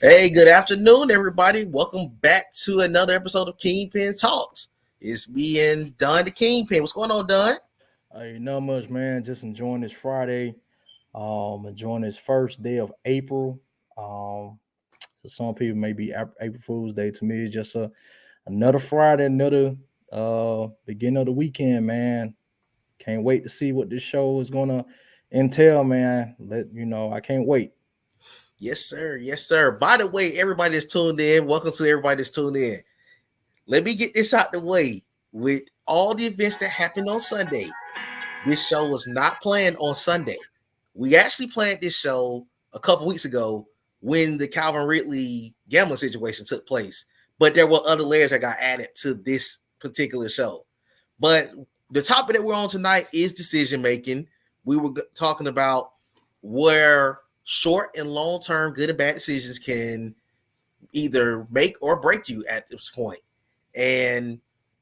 Hey, good afternoon, everybody. Welcome back to another episode of Kingpin Talks. It's me and Don the Kingpin. What's going on, Don? Hey, not much, man. Just enjoying this Friday. Enjoying this first day of April. Um, so some people may be April Fool's Day. To me, it's just another Friday, another beginning of the weekend, man. Can't wait to see what this show is gonna entail, man. I can't wait. Yes, sir. Yes, sir. By the way, everybody that's tuned in, welcome to everybody that's tuned in. Let me get this out the way. With all the events that happened on Sunday, this show was not planned on Sunday. We actually planned this show a couple weeks ago when the Calvin Ridley gambling situation took place. But there were other layers that got added to this particular show. But the topic that we're on tonight is decision making. We were talking about where short and long term good and bad decisions can either make or break you at this point. And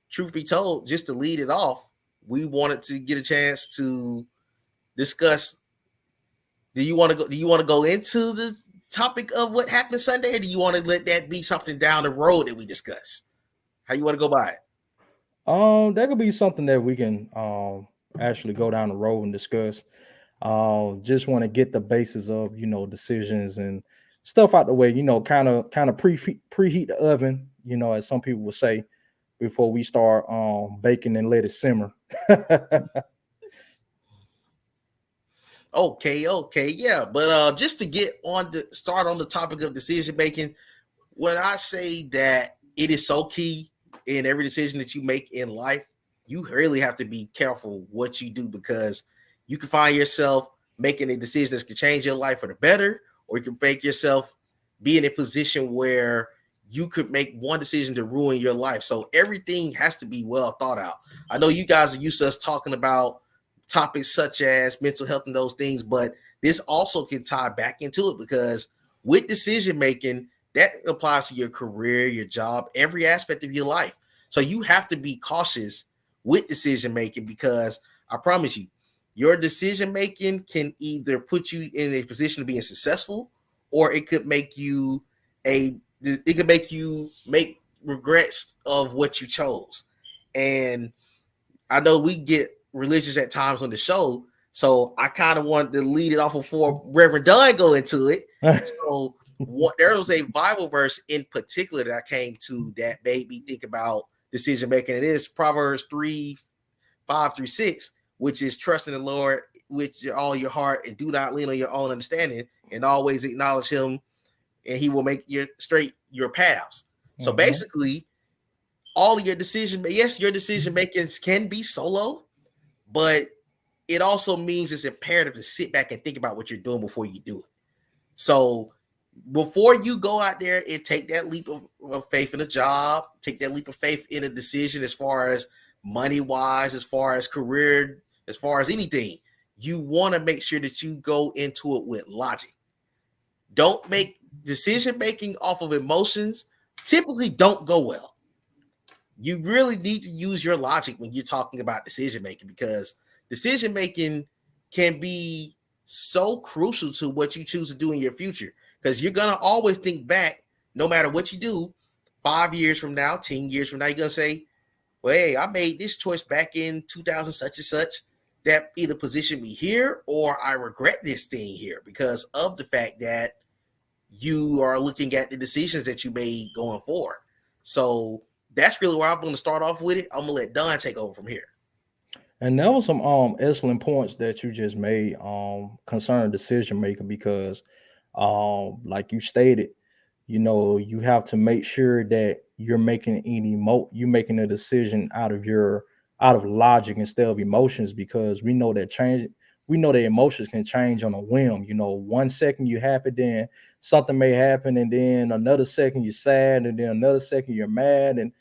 truth be told, just to lead it off, we wanted to get a chance to discuss. Do you want to go into the topic of what happened Sunday, or do you want to let that be something down the road that we discuss? How you want to go by it? That could be something that we can actually go down the road and discuss. Just want to get the basis of decisions and stuff out the way. Kind of preheat the oven. As some people would say, before we start baking and let it simmer. Okay, yeah. But just to get on the start on the topic of decision making, when I say that it is so key in every decision that you make in life, you really have to be careful what you do, because you can find yourself making a decision that can change your life for the better, or you can make yourself be in a position where you could make one decision to ruin your life. So everything has to be well thought out. I know you guys are used to us talking about topics such as mental health and those things, but this also can tie back into it, because with decision making, that applies to your career, your job, every aspect of your life. So you have to be cautious with decision making, because I promise you, your decision making can either put you in a position of being successful, or it could make you make regrets of what you chose. And I know we get religious at times on the show, so I kind of wanted to lead it off before Reverend Dunn go into it. So there was a Bible verse in particular that I came to that made me think about decision making. It is Proverbs 3:5-6, which is trust in the Lord with all your heart and do not lean on your own understanding, and always acknowledge him, and he will make your straight your paths. So Mhm. basically, all of your yes, your decision makings can be solo, but it also means it's imperative to sit back and think about what you're doing before you do it. So before you go out there and take that leap of faith in a job, take that leap of faith in a decision as far as money wise, as far as career, as far as anything, you want to make sure that you go into it with logic. Don't make decision making off of emotions, typically don't go well. You really need to use your logic when you're talking about decision making, because decision making can be so crucial to what you choose to do in your future, because you're going to always think back, no matter what you do, 5 years from now, 10 years from now, you're going to say, well, hey, I made this choice back in 2000 such and such that either positioned me here, or I regret this thing here because of the fact that you are looking at the decisions that you made going forward. So that's really where I'm going to start off with it. I'm going to let Don take over from here. And that was some excellent points that you just made concerning decision making, because like you stated, you have to make sure that you're making a decision out of logic instead of emotions, because we know that emotions can change on a whim. 1 second you're happy, then something may happen, and then another second you're sad, and then another second you're mad, and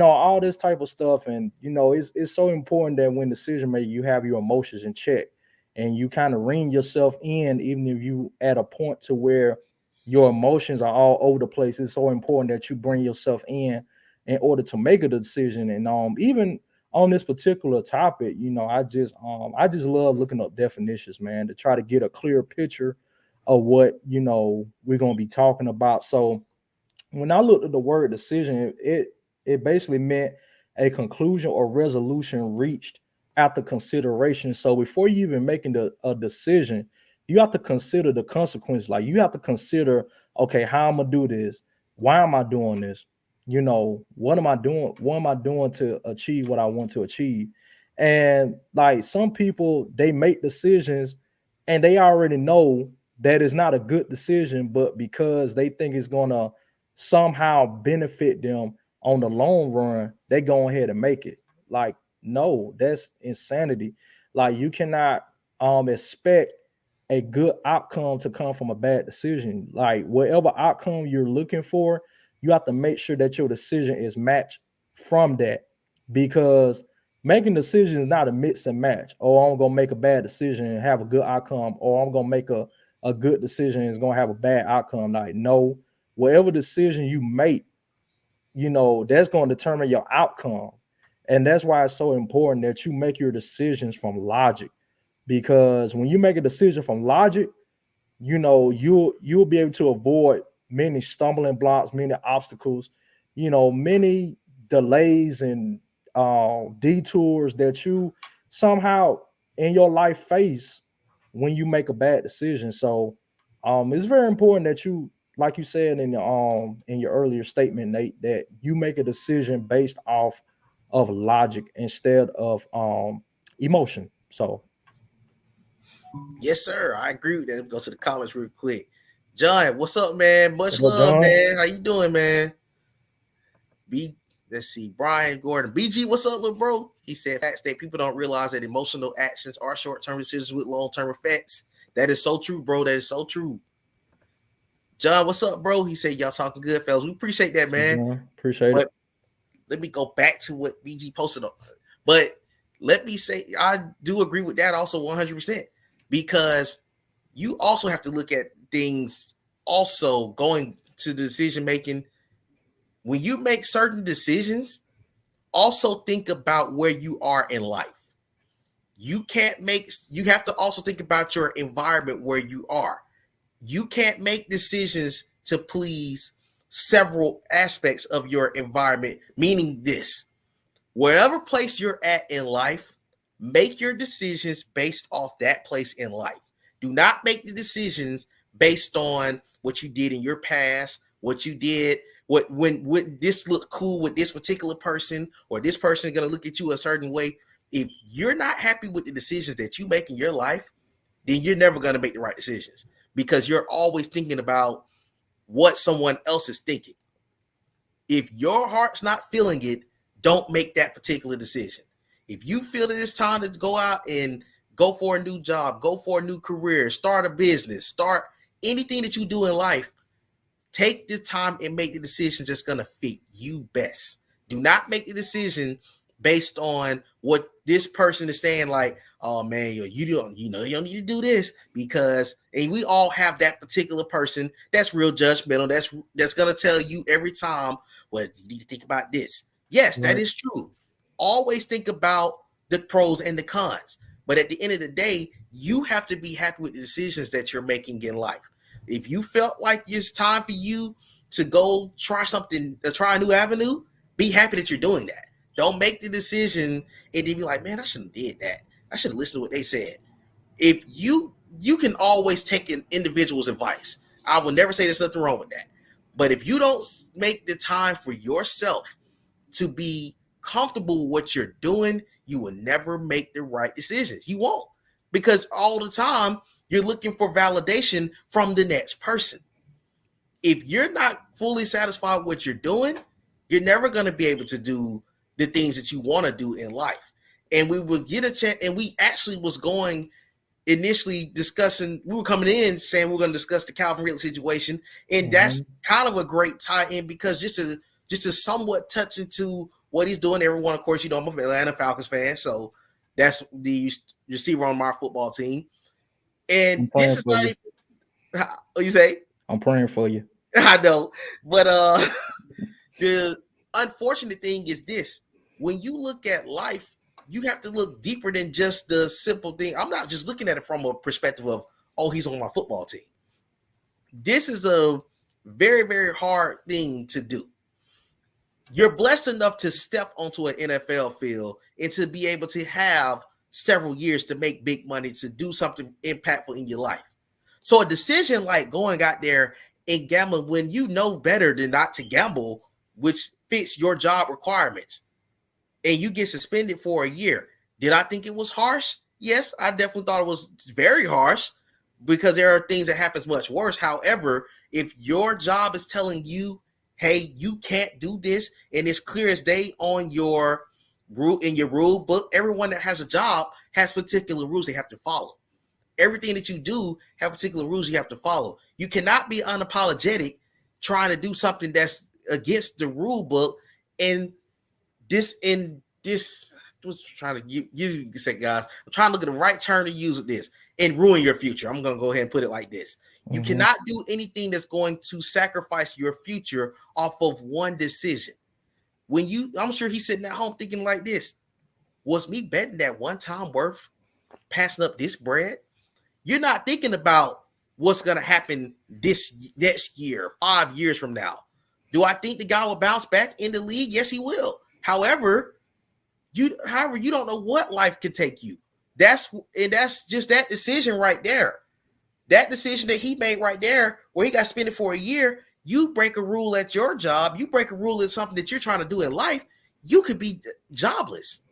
all this type of stuff. And it's so important that when decision making, you have your emotions in check, and you kind of rein yourself in, even if you at a point to where your emotions are all over the place. It's so important that you bring yourself in order to make a decision. And even on this particular topic, I just love looking up definitions, man, to try to get a clear picture of what we're gonna be talking about. So when I looked at the word decision, it basically meant a conclusion or resolution reached after consideration. So before you even making a decision, you have to consider the consequence. Like you have to consider, okay, how I'm gonna do this? Why am I doing this? What am I doing? What am I doing to achieve what I want to achieve? And like some people, they make decisions and they already know that it's not a good decision, but because they think it's gonna somehow benefit them on the long run, they go ahead and make it. Like, no, that's insanity. Like you cannot expect a good outcome to come from a bad decision. Like whatever outcome you're looking for, you have to make sure that your decision is matched from that. Because making decisions is not a mix and match. Oh, I'm gonna make a bad decision and have a good outcome, or I'm gonna make a good decision and is gonna have a bad outcome. Like, no, whatever decision you make, that's going to determine your outcome. And that's why it's so important that you make your decisions from logic. Because when you make a decision from logic, you'll be able to avoid many stumbling blocks, many obstacles, many delays and detours that you somehow in your life face when you make a bad decision. So it's very important that you, like you said in your earlier statement, Nate, that you make a decision based off of logic instead of emotion. So Yes, sir. I agree with that. Go to the comments real quick. John, what's up, man? Much what up, love, John? man. How you doing, man? B, let's see. Brian Gordon. BG, what's up, little bro? He said facts that people don't realize that emotional actions are short-term decisions with long-term effects. That is so true, bro. That is so true. John, what's up, bro? He said y'all talking good, fellas. We appreciate that, What's up, man. John? Appreciate it. But let me go back to what BG posted on. But let me say, I do agree with that also 100% because you also have to look at things also going to the decision making. When you make certain decisions, also think about where you are in life. You have to also think about your environment where you are. You can't make decisions to please several aspects of your environment, meaning this: wherever place you're at in life, make your decisions based off that place in life. Do not make the decisions based on what you did in your past, what you did, what when would this look cool with this particular person, or this person is gonna look at you a certain way. If you're not happy with the decisions that you make in your life, then you're never gonna make the right decisions because you're always thinking about what someone else is thinking. If your heart's not feeling it, don't make that particular decision. If you feel that it's time to go out and go for a new job, go for a new career, start a business, start anything that you do in life, take the time and make the decision that's going to fit you best. Do not make the decision based on what this person is saying, like, oh man, you don't need to do this because, and we all have that particular person that's real judgmental, that's gonna tell you every time, well, you need to think about this. Yes, that Right. is true. Always think about the pros and the cons. But at the end of the day, you have to be happy with the decisions that you're making in life. If you felt like it's time for you to go try something, try a new avenue, be happy that you're doing that. Don't make the decision and then be like, man, I shouldn't have did that. I should have listened to what they said. If you can always take an individual's advice. I will never say there's nothing wrong with that. But if you don't make the time for yourself to be comfortable with what you're doing, you will never make the right decisions. You won't. Because all the time you're looking for validation from the next person. If you're not fully satisfied with what you're doing, you're never going to be able to do the things that you want to do in life. And we would get a chance, and we actually was going initially discussing, we were coming in saying we're going to discuss the Calvin Ridley situation, and Mm-hmm. that's kind of a great tie-in because just to somewhat touch into what he's doing. Everyone, of course, I'm an Atlanta Falcons fan, so that's the receiver on my football team. And I'm this praying is for you. not, what you say? I'm praying for you. I know, but the unfortunate thing is this: when you look at life, you have to look deeper than just the simple thing. I'm not just looking at it from a perspective of, oh, he's on my football team. This is a very, very hard thing to do. You're blessed enough to step onto an NFL field and to be able to have several years to make big money, to do something impactful in your life. So a decision like going out there and gambling when you know better than not to gamble, which fits your job requirements, and you get suspended for a year. Did I think it was harsh? Yes, I definitely thought it was very harsh because there are things that happens much worse. However, if your job is telling you, hey, you can't do this, and it's clear as day on your rule book, everyone that has a job has particular rules they have to follow. Everything that you do have particular rules you have to follow. You cannot be unapologetic trying to do something that's against the rule book and this was trying to you said, guys, I'm trying to look at the right term to use with this and ruin your future. I'm gonna go ahead and put it like this. You Mm-hmm. cannot do anything that's going to sacrifice your future off of one decision. I'm sure he's sitting at home thinking like this: was me betting that one time worth passing up this bread? You're not thinking about what's gonna happen this next year, 5 years from now. Do I think the guy will bounce back in the league? Yes, he will. However, you don't know what life can take you. That's just that decision right there. That decision that he made right there, where he got suspended for a year. You break a rule at your job, you break a rule at something that you're trying to do in life, you could be jobless.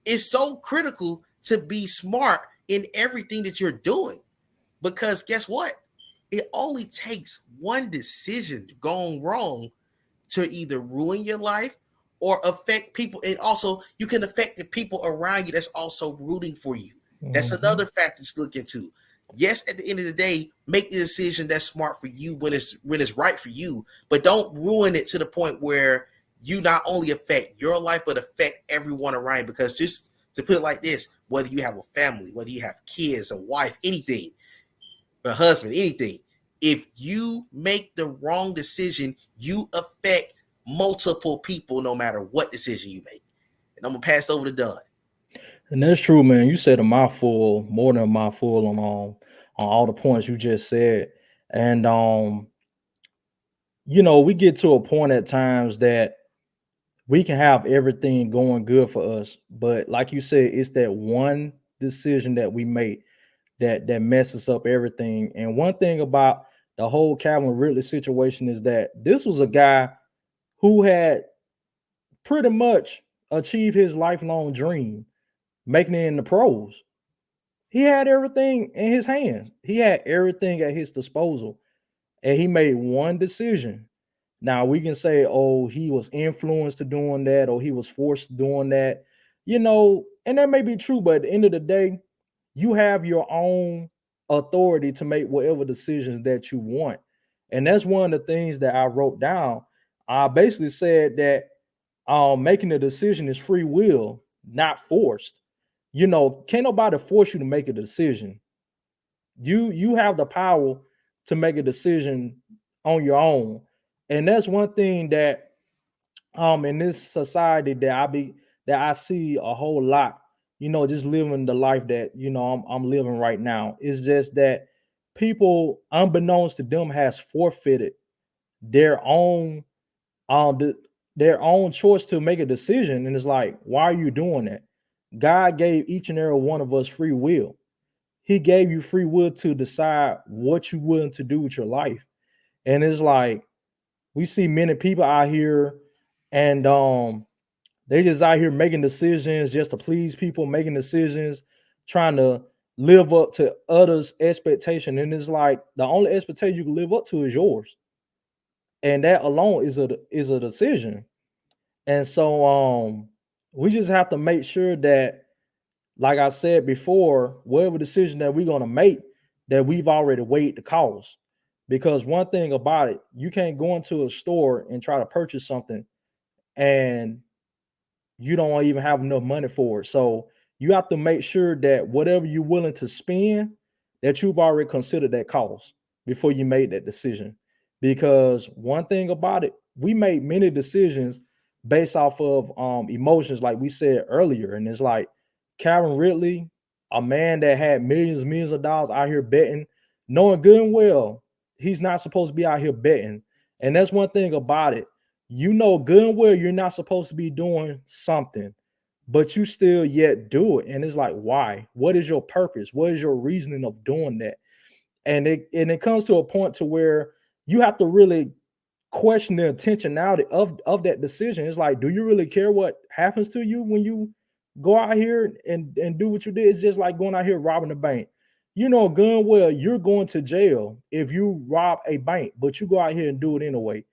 It's so critical to be smart in everything that you're doing, because guess what? It only takes one decision gone wrong to either ruin your life or affect people. And also, you can affect the people around you that's also rooting for you. That's Mm-hmm. another factor to look into. Yes, at the end of the day, make the decision that's smart for you when it's right for you, but don't ruin it to the point where you not only affect your life but affect everyone around you. Because just to put it like this, whether you have a family, whether you have kids, a wife, anything, a husband, anything. If you make the wrong decision, you affect multiple people no matter what decision you make. And I'm gonna pass it over to Don. And that's true, man. You said a mouthful, more than a mouthful on all the points you just said. And we get to a point at times that we can have everything going good for us, but like you said, it's that one decision that we make that messes up everything. And one thing about the whole Calvin Ridley situation is that this was a guy who had pretty much achieved his lifelong dream, making it in the pros. He had everything in his hands. He had everything at his disposal, and he made one decision. Now we can say, oh, he was influenced to doing that, or he was forced to doing that, and that may be true, but at the end of the day, you have your own authority to make whatever decisions that you want. And that's one of the things that I wrote down. I basically said that making a decision is free will, not forced. Can't nobody force you to make a decision. You have the power to make a decision on your own. And that's one thing that in this society that I see a whole lot, just living the life that I'm living right now. Is just that people, unbeknownst to them, has forfeited their own um the, their own choice to make a decision. And it's like, why are you doing that? God gave each and every one of us free will. He gave you free will to decide what you're willing to do with your life. And it's like, we see many people out here, and they just out here making decisions just to please people, making decisions, trying to live up to others' expectation. And it's like, the only expectation you can live up to is yours. And that alone is a decision. And so we just have to make sure that, like I said before, whatever decision that we're gonna make, that we've already weighed the cost. Because one thing about it, you can't go into a store and try to purchase something and you don't even have enough money for it. So you have to make sure that whatever you're willing to spend, that you've already considered that cost before you made that decision. Because one thing about it, we made many decisions based off of emotions, like we said earlier. And it's like Calvin Ridley, a man that had millions of dollars out here betting, knowing good and well. He's not supposed to be out here betting. And that's one thing about it. You know good and well you're not supposed to be doing something, but you still yet do it. And it's like, why? What is your purpose? What is your reasoning of doing that? And it comes to a point to where you have to really question the intentionality of that decision. It's like, do you really care what happens to you when you go out here and do what you did? It's just like going out here robbing a bank. You know good and well you're going to jail if you rob a bank, but you go out here and do it anyway.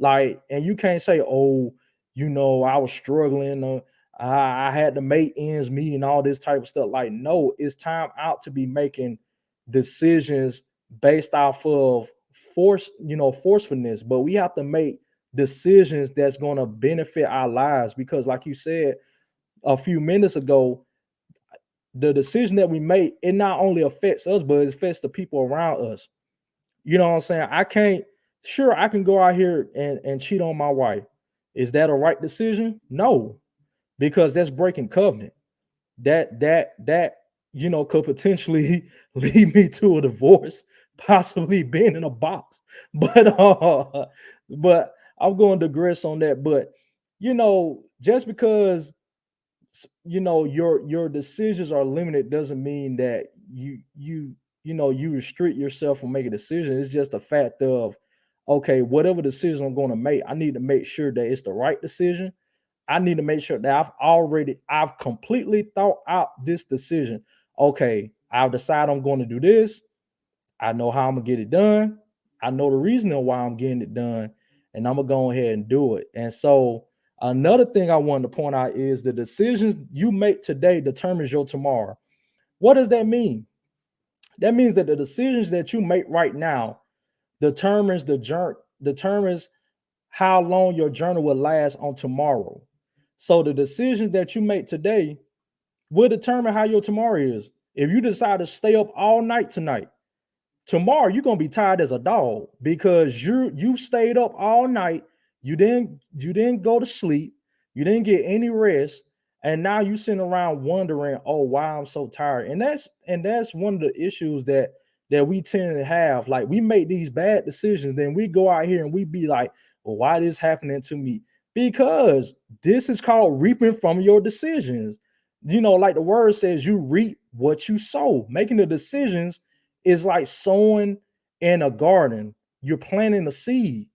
Like, and you can't say, oh, I was struggling, I had to make ends meet and all this type of stuff. Like, no, it's time out to be making decisions based off of forcefulness, but we have to make decisions that's going to benefit our lives because, like you said a few minutes ago, the decision that we make, it not only affects us, but it affects the people around us. You know what I'm saying? I can go out here and cheat on my wife. Is that a right decision? No, because that's breaking covenant. That could potentially lead me to a divorce, possibly being in a box. But I'm going to digress on that. But just because your decisions are limited doesn't mean that you restrict yourself from making decisions. It's just a fact of, okay, whatever decision I'm going to make, I need to make sure that it's the right decision. I need to make sure that I've completely thought out this decision. Okay, I've decided I'm going to do this. I know how I'm gonna get it done. I know the reason why I'm getting it done, and I'm gonna go ahead and do it. And so another thing I wanted to point out is the decisions you make today determines your tomorrow. What does that mean? That means that the decisions that you make right now determines how long your journey will last on tomorrow. So the decisions that you make today will determine how your tomorrow is. If you decide to stay up all night tonight, tomorrow you're gonna be tired as a dog because you stayed up all night. You didn't go to sleep. You didn't get any rest, and now you sitting around wondering, oh, why I'm so tired. And that's one of the issues that we tend to have. Like, we make these bad decisions, then we go out here and we be like, well, why this happening to me? Because this is called reaping from your decisions. Like the word says, you reap what you sow. Making the decisions is like sowing in a garden. You're planting a seed.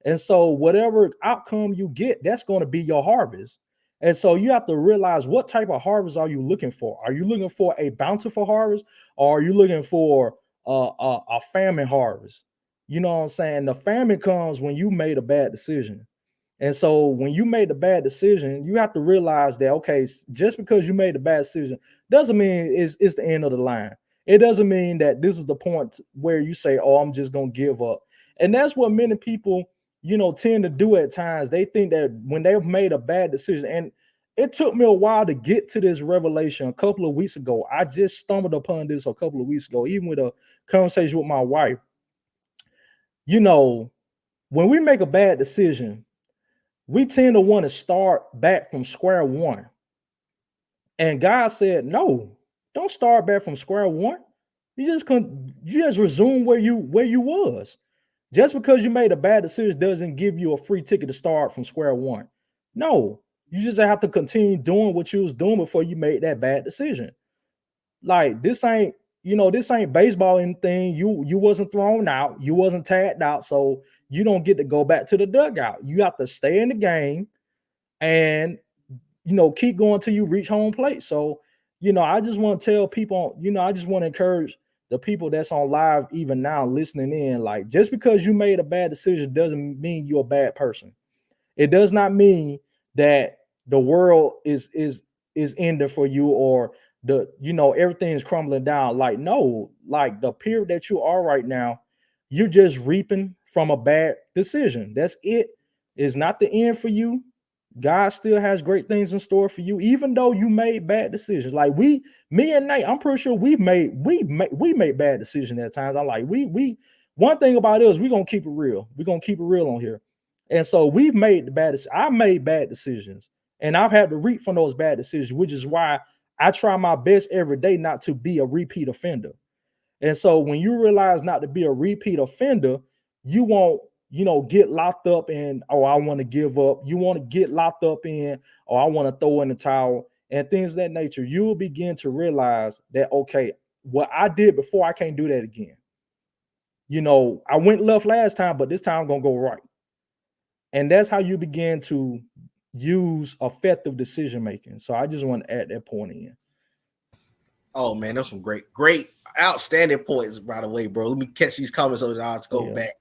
And so whatever outcome you get, that's going to be your harvest. And so you have to realize, what type of harvest are you looking for? Are you looking for a bountiful harvest, or are you looking for a famine harvest? You know what I'm saying? The famine comes when you made a bad decision. And so when you made the bad decision, you have to realize that, okay, just because you made a bad decision doesn't mean it's the end of the line. It doesn't mean that this is the point where you say, oh, I'm just going to give up. And that's what many people, tend to do at times. They think that when they've made a bad decision, and it took me a while to get to this revelation a couple of weeks ago. I just stumbled upon this a couple of weeks ago, even with a conversation with my wife. When we make a bad decision, we tend to want to start back from square one. And God said, no, don't start back from square one. You just resume where you was. Just because you made a bad decision doesn't give you a free ticket to start from square one. No, you just have to continue doing what you was doing before you made that bad decision. Like, this ain't baseball anything. You wasn't thrown out, you wasn't tagged out, so you don't get to go back to the dugout. You have to stay in the game and keep going till you reach home plate. So, I just want to tell people, I just want to encourage the people that's on live even now listening in. Like, just because you made a bad decision doesn't mean you're a bad person. It does not mean that the world is ending for you, or everything is crumbling down. Like, no, like the period that you are right now, you're just reaping from a bad decision. That's it. It's not the end for you. God still has great things in store for you, even though you made bad decisions. Like, me and Nate, I'm pretty sure we made bad decisions at times. I'm like, we one thing about us, we're gonna keep it real. We're gonna keep it real on here. And so we've made the bad. I made bad decisions, and I've had to reap from those bad decisions, which is why I try my best every day not to be a repeat offender. And so when you realize not to be a repeat offender, you won't, get locked up in, oh, I want to give up. You want to get locked up in, oh, I want to throw in the towel and things of that nature. You will begin to realize that, okay, what I did before, I can't do that again. I went left last time, but this time I'm going to go right. And that's how you begin to use effective decision making. So I just want to add that point in. Oh man, those some great, outstanding points. By the way, bro, let me catch these comments over the odds. Go back.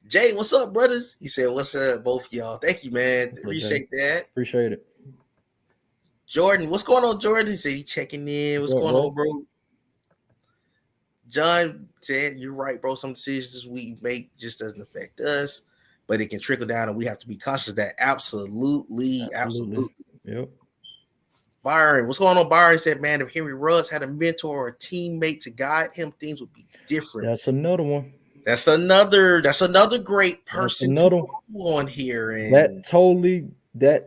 Jay, what's up, brothers? He said, "What's up, both y'all? Thank you, man. Appreciate that. Appreciate it." Jordan, what's going on, Jordan? He said he checking in. What's going on, bro? John said, "You're right, bro. Some decisions we make just doesn't affect us, but it can trickle down, and we have to be conscious of that." Absolutely. Yep. Byron, what's going on, Byron? He said, "Man, if Henry Ruggs had a mentor or a teammate to guide him, things would be different." That's another one. That's another great person to go on here, and that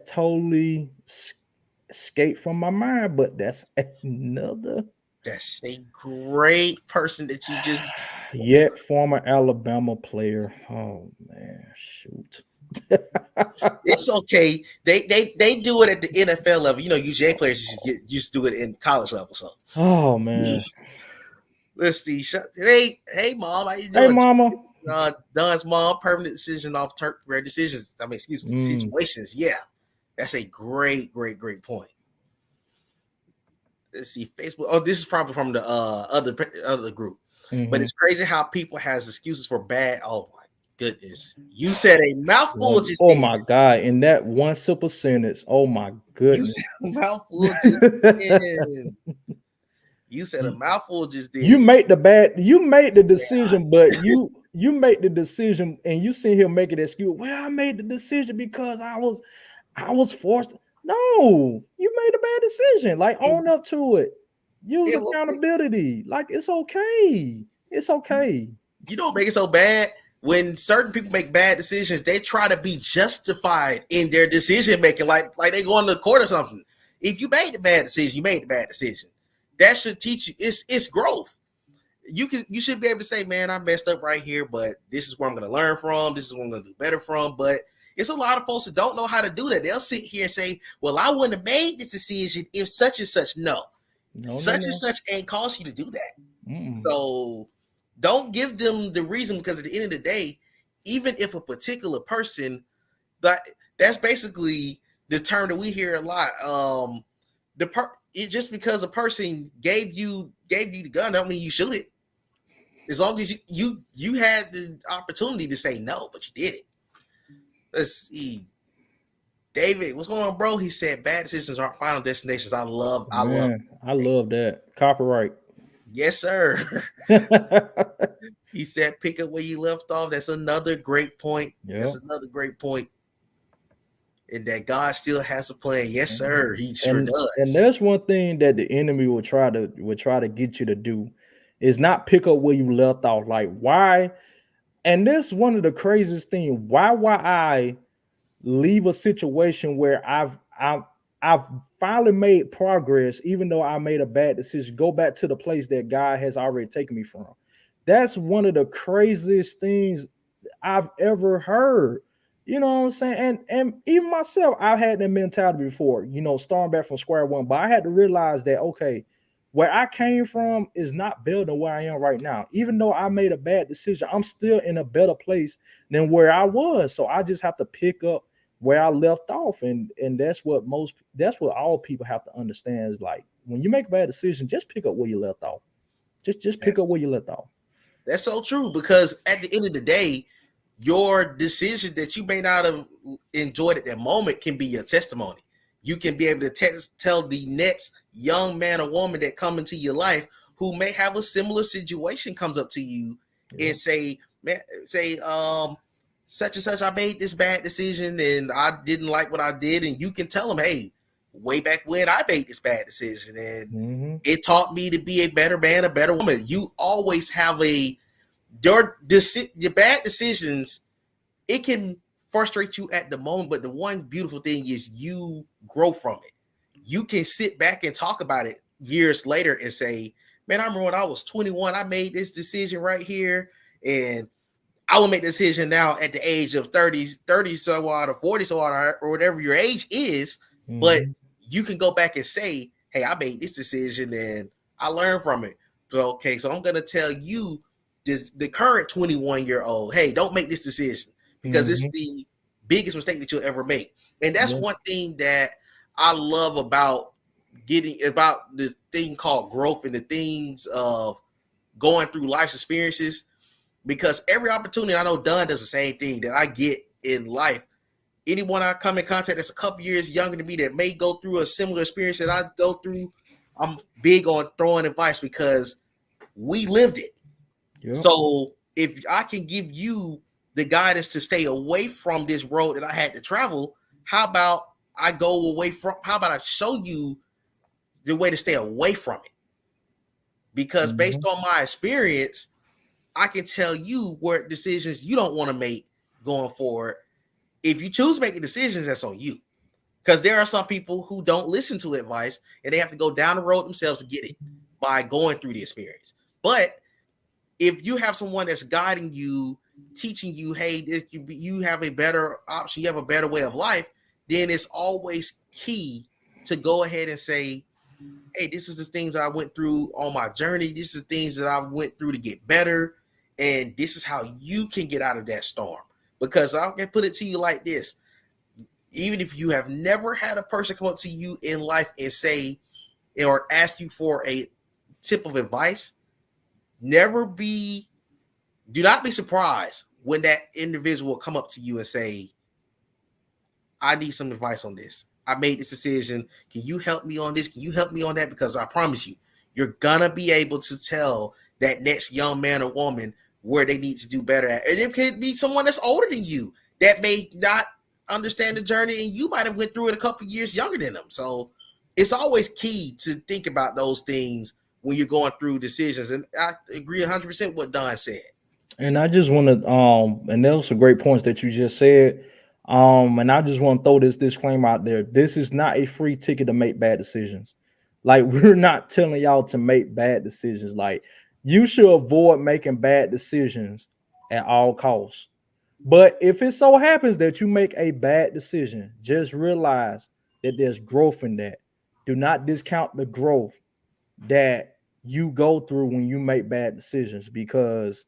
totally escaped from my mind. But that's another. That's a great person that you just yet former Alabama player. Oh man, shoot. It's okay. They do it at the NFL level. UGA players just do it in college level. So, oh man, let's see. Hey, mom, how you doing? Hey, mama. Don's mom, permanent decision off rare decisions. I mean, excuse me, situations. Yeah, that's a great point. Let's see, Facebook. Oh, this is probably from the other group, but it's crazy how people has excuses for bad. Oh my goodness, you said a mouthful. My God! In that one simple sentence, oh my goodness, you said a mouthful just did. You said a mouthful just did. You made the decision, but you make the decision, and you sit here making an excuse. Well, I made the decision because I was forced. No, you made a bad decision. Like, own up to it. Use accountability. Like, it's okay. It's okay. You don't make it so bad. When certain people make bad decisions, they try to be justified in their decision making, like they go on the court or something. If you made the bad decision, you made the bad decision. That should teach you. It's growth. You should be able to say, man, I messed up right here, but this is where I'm going to learn from. This is what I'm going to do better from. But it's a lot of folks that don't know how to do that. They'll sit here and say, well, I wouldn't have made this decision if such and such. No, such and such ain't caused you to do that. So don't give them the reason, because at the end of the day, even if a particular person, that's basically the term that we hear a lot. Just because a person gave you the gun, don't mean you shoot it. As long as you had the opportunity to say no, but you did it. Let's see. David, what's going on, bro? He said bad decisions aren't final destinations. I love that. Copyright. Yes, sir. He said pick up where you left off. That's another great point. Yep. That's another great point. And that God still has a plan. Yes, sir. He sure does. And there's one thing that the enemy will try to get you to do, is not pick up where you left off. Like, why? And this is one of the craziest things. Why I leave a situation where I've finally made progress, even though I made a bad decision, go back to the place that God has already taken me from. That's one of the craziest things I've ever heard. You know what I'm saying? And even myself, I've had that mentality before, starting back from square one. But I had to realize that, okay, where I came from is not better than where I am right now. Even though I made a bad decision, I'm still in a better place than where I was. So I just have to pick up where I left off. And that's what all people have to understand, is like, when you make a bad decision, just pick up where you left off. Just pick up where you left off. That's so true, because at the end of the day, your decision that you may not have enjoyed at that moment can be your testimony. You can be able to tell the next young man or woman that come into your life who may have a similar situation comes up to you and say, such and such, I made this bad decision and I didn't like what I did. And you can tell them, hey, way back when I made this bad decision and it taught me to be a better man, a better woman. You always have your bad decisions, it can frustrate you at the moment, but the one beautiful thing is you grow from it. You can sit back and talk about it years later and say, Man, I remember when I was 21, I made this decision right here, and I will make the decision now at the age of 30 so on or 40 so on or whatever your age is. But Mhm. you can go back and say, hey, I made this decision and I learned from it. So, okay, so I'm going to tell you, the current 21-year-old, hey, don't make this decision because it's Mhm. the biggest mistake that you'll ever make. And that's Yeah. one thing that I love about about the thing called growth and the things of going through life's experiences, because every opportunity, I know Don does the same thing that I get in life. Anyone I come in contact that's a couple years younger than me that may go through a similar experience that I go through, I'm big on throwing advice because we lived it. Yep. So if I can give you the guidance to stay away from this road that I had to travel, how about I go away from? How about I show you the way to stay away from it? Because based Mhm. on my experience, I can tell you what decisions you don't want to make going forward. If you choose making decisions, that's on you. Because there are some people who don't listen to advice and they have to go down the road themselves to get it by going through the experience. But if you have someone that's guiding you, teaching you, hey, you have a better option, you have a better way of life, then it's always key to go ahead and say, hey, this is the things I went through on my journey. This is the things that I went through to get better. And this is how you can get out of that storm. Because I can put it to you like this. Even if you have never had a person come up to you in life and say or ask you for a tip of advice, never be do not be surprised when that individual come up to you and say, I need some advice on this. I made this decision. Can you help me on this? Can you help me on that? Because I promise you, you're gonna be able to tell that next young man or woman where they need to do better at. And it could be someone that's older than you that may not understand the journey, and you might have went through it a couple years younger than them. So it's always key to think about those things when you're going through decisions. And I agree 100% what Don said. And I just want to and those some great points that you just said. And I just want to throw this disclaimer out there. This is not a free ticket to make bad decisions. Like we're not telling y'all to make bad decisions. Like you should avoid making bad decisions at all costs. But if it so happens that you make a bad decision, just realize that there's growth in that. Do not discount the growth that you go through when you make bad decisions, because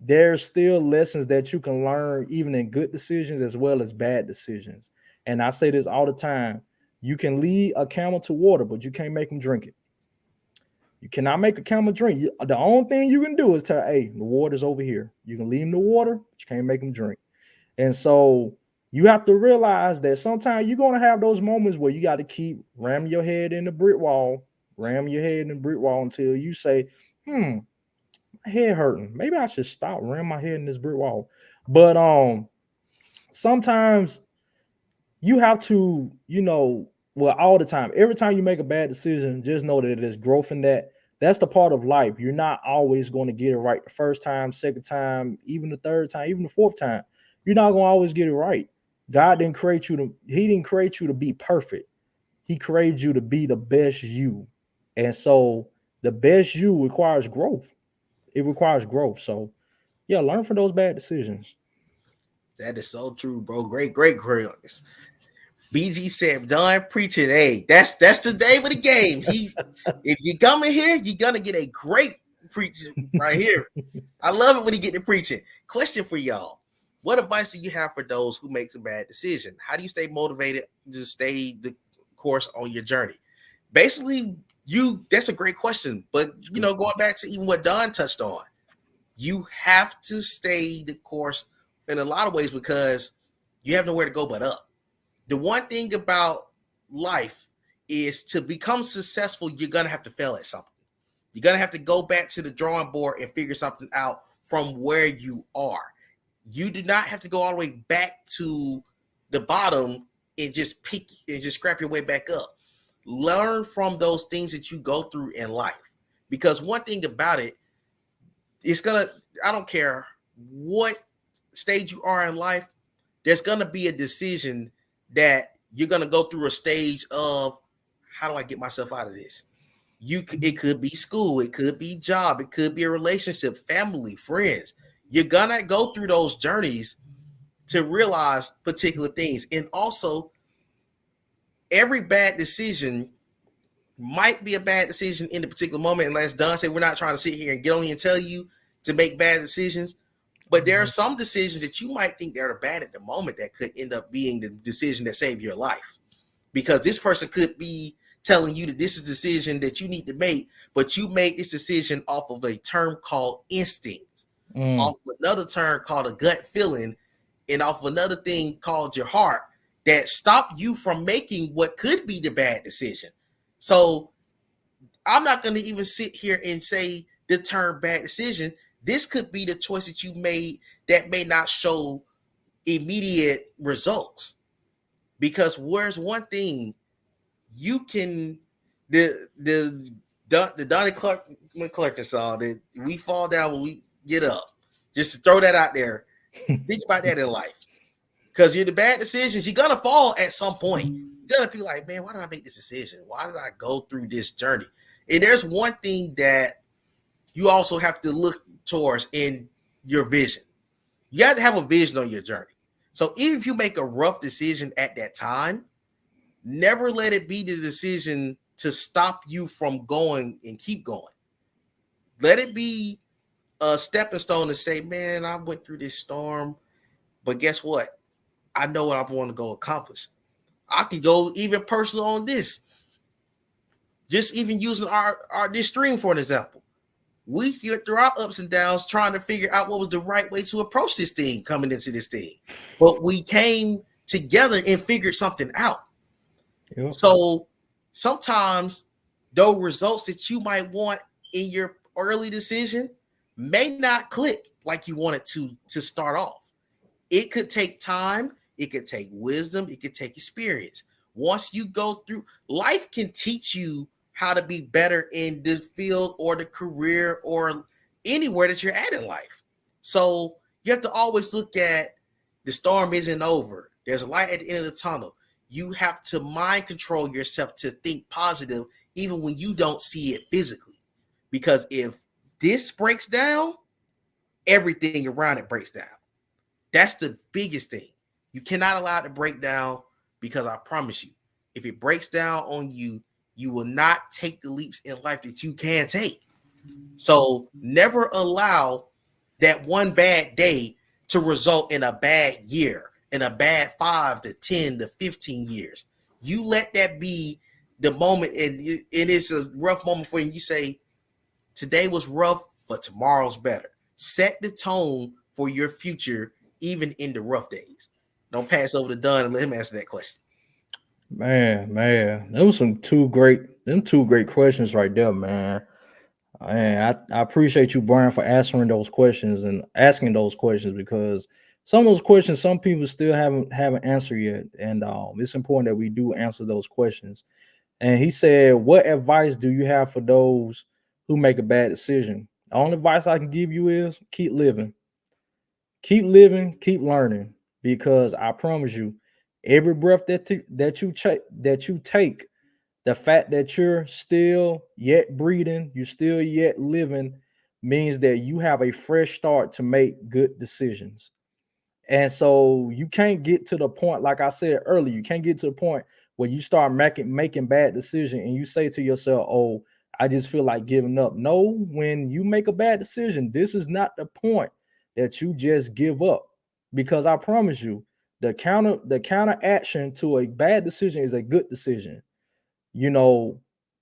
there's still lessons that you can learn even in good decisions as well as bad decisions. And I say this all the time: you can lead a camel to water, but you can't make him drink it. You cannot make a camel drink. The only thing you can do is tell, hey, the water's over here. You can lead him to water, but you can't make him drink. And so you have to realize that sometimes you're going to have those moments where you got to keep ramming your head in the brick wall, ram your head in the brick wall until you say, my head hurting. Maybe I should stop ramming my head in this brick wall. But sometimes you have to, well, all the time, every time you make a bad decision, just know that there's growth in that. That's the part of life. You're not always going to get it right the first time, second time, even the third time, even the fourth time. You're not going to always get it right. He didn't create you to be perfect. He created you to be the best you. And so the best you requires growth. It requires growth. So yeah, learn from those bad decisions. That is so true, bro. Great, great, great. BG said, "Done preaching." Hey, that's the name of the game. If you come in here, you're gonna get a great preacher right here. I love it when you get to preaching. Question for y'all: what advice do you have for those who makes a bad decision? How do you stay motivated to stay the course on your journey? Basically, that's a great question. But going back to even what Don touched on, you have to stay the course in a lot of ways because you have nowhere to go but up. The one thing about life is to become successful, you're gonna have to fail at something. You're gonna have to go back to the drawing board and figure something out from where you are. You do not have to go all the way back to the bottom and just pick and just scrap your way back up. Learn from those things that you go through in life. Because one thing about it, it's gonna, I don't care what stage you are in life, there's gonna be a decision that you're gonna go through a stage of how do I get myself out of this? It could be school, it could be job, it could be a relationship, family, friends. You're gonna go through those journeys to realize particular things. And also, every bad decision might be a bad decision in the particular moment. And as Don said, we're not trying to sit here and get on here and tell you to make bad decisions. But there are Mhm. some decisions that you might think they're bad at the moment that could end up being the decision that saved your life. Because this person could be telling you that this is a decision that you need to make, but you made this decision off of a term called instinct, Mm, off of another term called a gut feeling, and off of another thing called your heart that stopped you from making what could be the bad decision. So I'm not going to even sit here and say the term bad decision. This could be the choice that you made that may not show immediate results. Because where's one thing you can the Donnie Clark McClurkin song that we fall down when we get up. Just to throw that out there. Think about that in life. Because you're the bad decisions, you're gonna fall at some point. You're gonna be like, man, why did I make this decision? Why did I go through this journey? And there's one thing that you also have to look towards in your vision. You have to have a vision on your journey. So even if you make a rough decision at that time, never let it be the decision to stop you from going and keep going. Let it be a stepping stone to say, man, I went through this storm, but guess what? I know what I want to go accomplish. I can go even personal on this. Just even using our this stream for an example. We went through our ups and downs trying to figure out what was the right way to approach this thing coming into this thing. But we came together and figured something out. yep. So sometimes those results that you might want in your early decision may not click like you want it to start off. It could take time, it could take wisdom, it could take experience. Once you go through, life can teach you how to be better in the field or the career or anywhere that you're at in life. So you have to always look at the storm isn't over. There's a light at the end of the tunnel. You have to mind control yourself to think positive even when you don't see it physically. Because if this breaks down, everything around it breaks down. That's the biggest thing. You cannot allow it to break down because I promise you, if it breaks down on you, you will not take the leaps in life that you can take. So never allow that one bad day to result in a bad year, in a bad 5 to 10 to 15 years. You let that be the moment, and it's a rough moment for you. You say, today was rough, but tomorrow's better. Set the tone for your future, even in the rough days. Don't pass over to Dunn and let him answer that question. Man, that was them two great questions right there, man. And I appreciate you, Brian, for answering those questions and asking those questions because some of those questions some people still haven't answered yet, and it's important that we do answer those questions. And he said, "What advice do you have for those who make a bad decision?" The only advice I can give you is keep living, keep learning, because I promise you, every breath that you take, the fact that you're still yet breathing, you still yet living, means that you have a fresh start to make good decisions. And so you can't get to the point, like I said earlier, you can't get to the point where you start making bad decision and you say to yourself, "Oh, I just feel like giving up." No, when you make a bad decision, this is not the point that you just give up. Because I promise you, the counter action to a bad decision is a good decision. You know,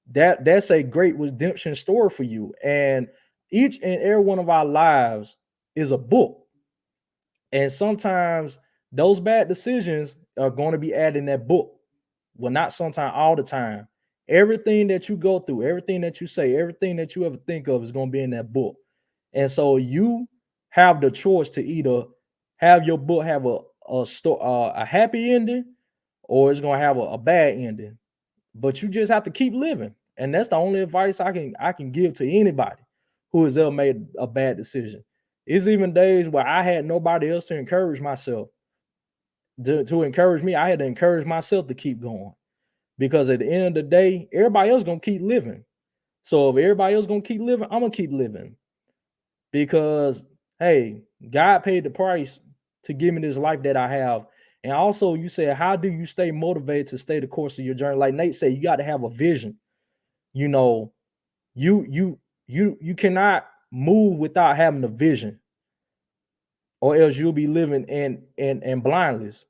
that's a great redemption story for you. And each and every one of our lives is a book, and sometimes those bad decisions are going to be added in that book. Well, not sometimes, all the time. Everything that you go through, everything that you say, everything that you ever think of is going to be in that book. And so you have the choice to either have your book have a happy ending, or it's going to have a bad ending. But you just have to keep living. And that's the only advice I can give to anybody who has ever made a bad decision. It's even days where I had nobody else to encourage myself. To encourage me, I had to encourage myself to keep going. Because at the end of the day, everybody else gonna keep living. So if everybody else gonna keep living, I'm gonna keep living because hey, God paid the price to give me this life that I have. And also, you said, how do you stay motivated to stay the course of your journey? Like Nate said, you got to have a vision. You know, you cannot move without having a vision, or else you'll be living in blindness.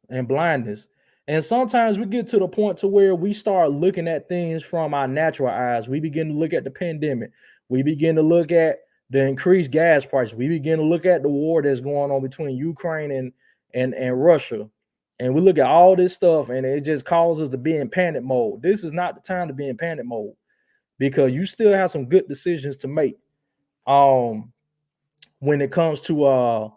And sometimes we get to the point to where we start looking at things from our natural eyes. We begin to look at the pandemic. We begin to look at the increased gas prices. We begin to look at the war that's going on between Ukraine and Russia. And we look at all this stuff and it just causes us to be in panic mode. This is not the time to be in panic mode because you still have some good decisions to make. Um, when it comes to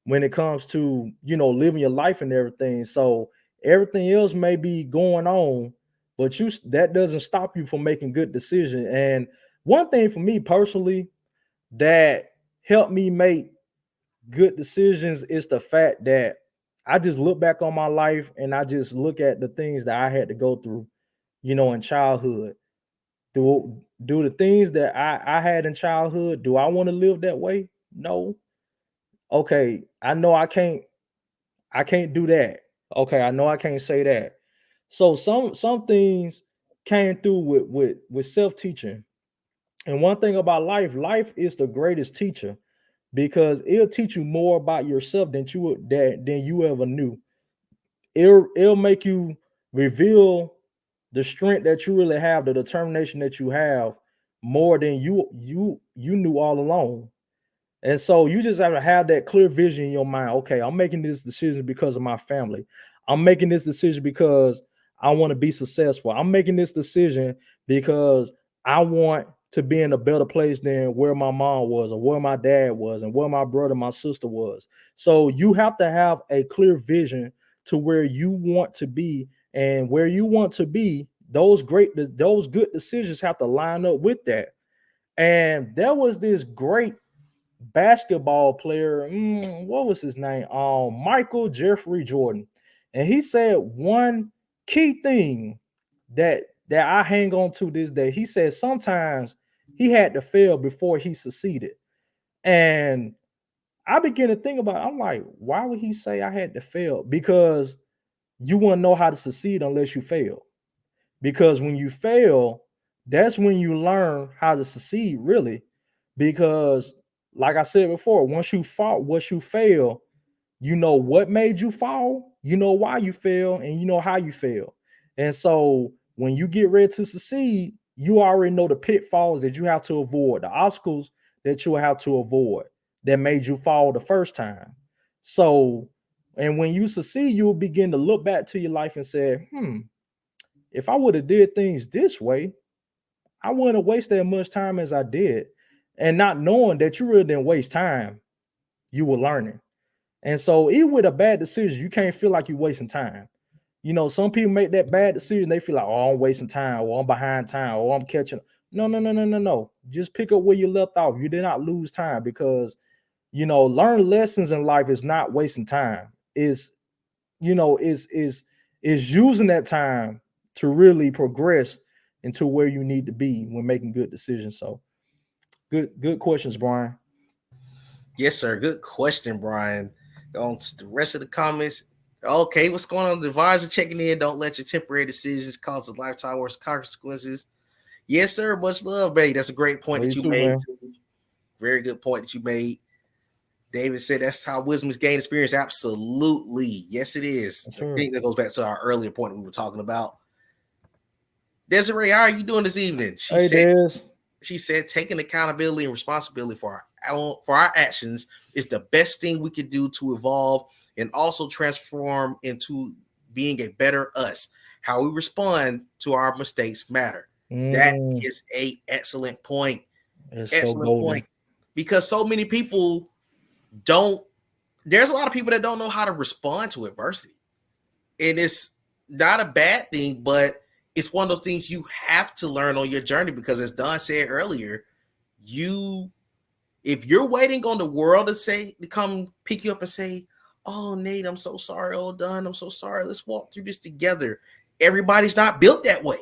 living your life and everything. So everything else may be going on, but that doesn't stop you from making good decisions. And one thing for me personally that helped me make good decisions is the fact that I just look back on my life and I just look at the things that I had to go through, in childhood. Do the things that I had in childhood, do I want to live that way? No. Okay, I know I can't do that. Okay, I know I can't say that. So some things came through with self-teaching. And one thing about life is the greatest teacher because it'll teach you more about yourself than you ever knew. It'll make you reveal the strength that you really have, the determination that you have more than you knew all along. And so you just have to have that clear vision in your mind. Okay, I'm making this decision because of my family. I'm making this decision because I want to be successful. I'm making this decision because I want to be in a better place than where my mom was or where my dad was and where my brother, my sister was. So you have to have a clear vision to where you want to be, and where you want to be, those good decisions have to line up with that. And there was this great basketball player. What was his name? Michael Jeffrey Jordan, and he said one key thing that I hang on to this day. He said sometimes he had to fail before he succeeded, and I began to think about it. I'm like, why would he say I had to fail? Because you wouldn't know how to succeed unless you fail. Because when you fail, that's when you learn how to succeed, really. Because, like I said before, once you fail, you know what made you fall, you know why you fail, and you know how you fail. And so when you get ready to succeed, you already know the pitfalls that you have to avoid, the obstacles that you have to avoid that made you fall the first time. So, and when you succeed, you'll begin to look back to your life and say, if I would have did things this way, I wouldn't have wasted as much time as I did. And not knowing that you really didn't waste time, you were learning. And so even with a bad decision, you can't feel like you're wasting time. Some people make that bad decision, they feel like, oh, I'm wasting time, or I'm behind time, or I'm catching. No, no, no, no, no, no. Just pick up where you left off. You did not lose time because learn lessons in life is not wasting time. Is you know, is using that time to really progress into where you need to be when making good decisions. So good questions, Brian. Yes, sir. Good question, Brian. On to the rest of the comments. Okay, what's going on? The advisor checking in. Don't let your temporary decisions cause a lifetime worth of consequences. Yes, sir. Much love, baby. That's a great point Love that you you too, made. man. Very good point that you made. David said that's how wisdom is gained experience. Absolutely. Yes, it is. I Sure. think that goes back to our earlier point we were talking about. Desiree, how are you doing this evening? Hey, Des. She said taking accountability and responsibility for our actions is the best thing we can do to evolve and also transform into being a better us. How we respond to our mistakes matter. That Mm, is a excellent point. it's so Excellent point. golden. Because so many people don't there's a lot of people that don't know how to respond to adversity. And it's not a bad thing, but it's one of those things you have to learn on your journey because as Don said earlier, you if you're waiting on the world to come pick you up and say, "Oh, Nate, I'm so sorry. Oh, Don, I'm so sorry. Let's walk through this together." Everybody's not built that way.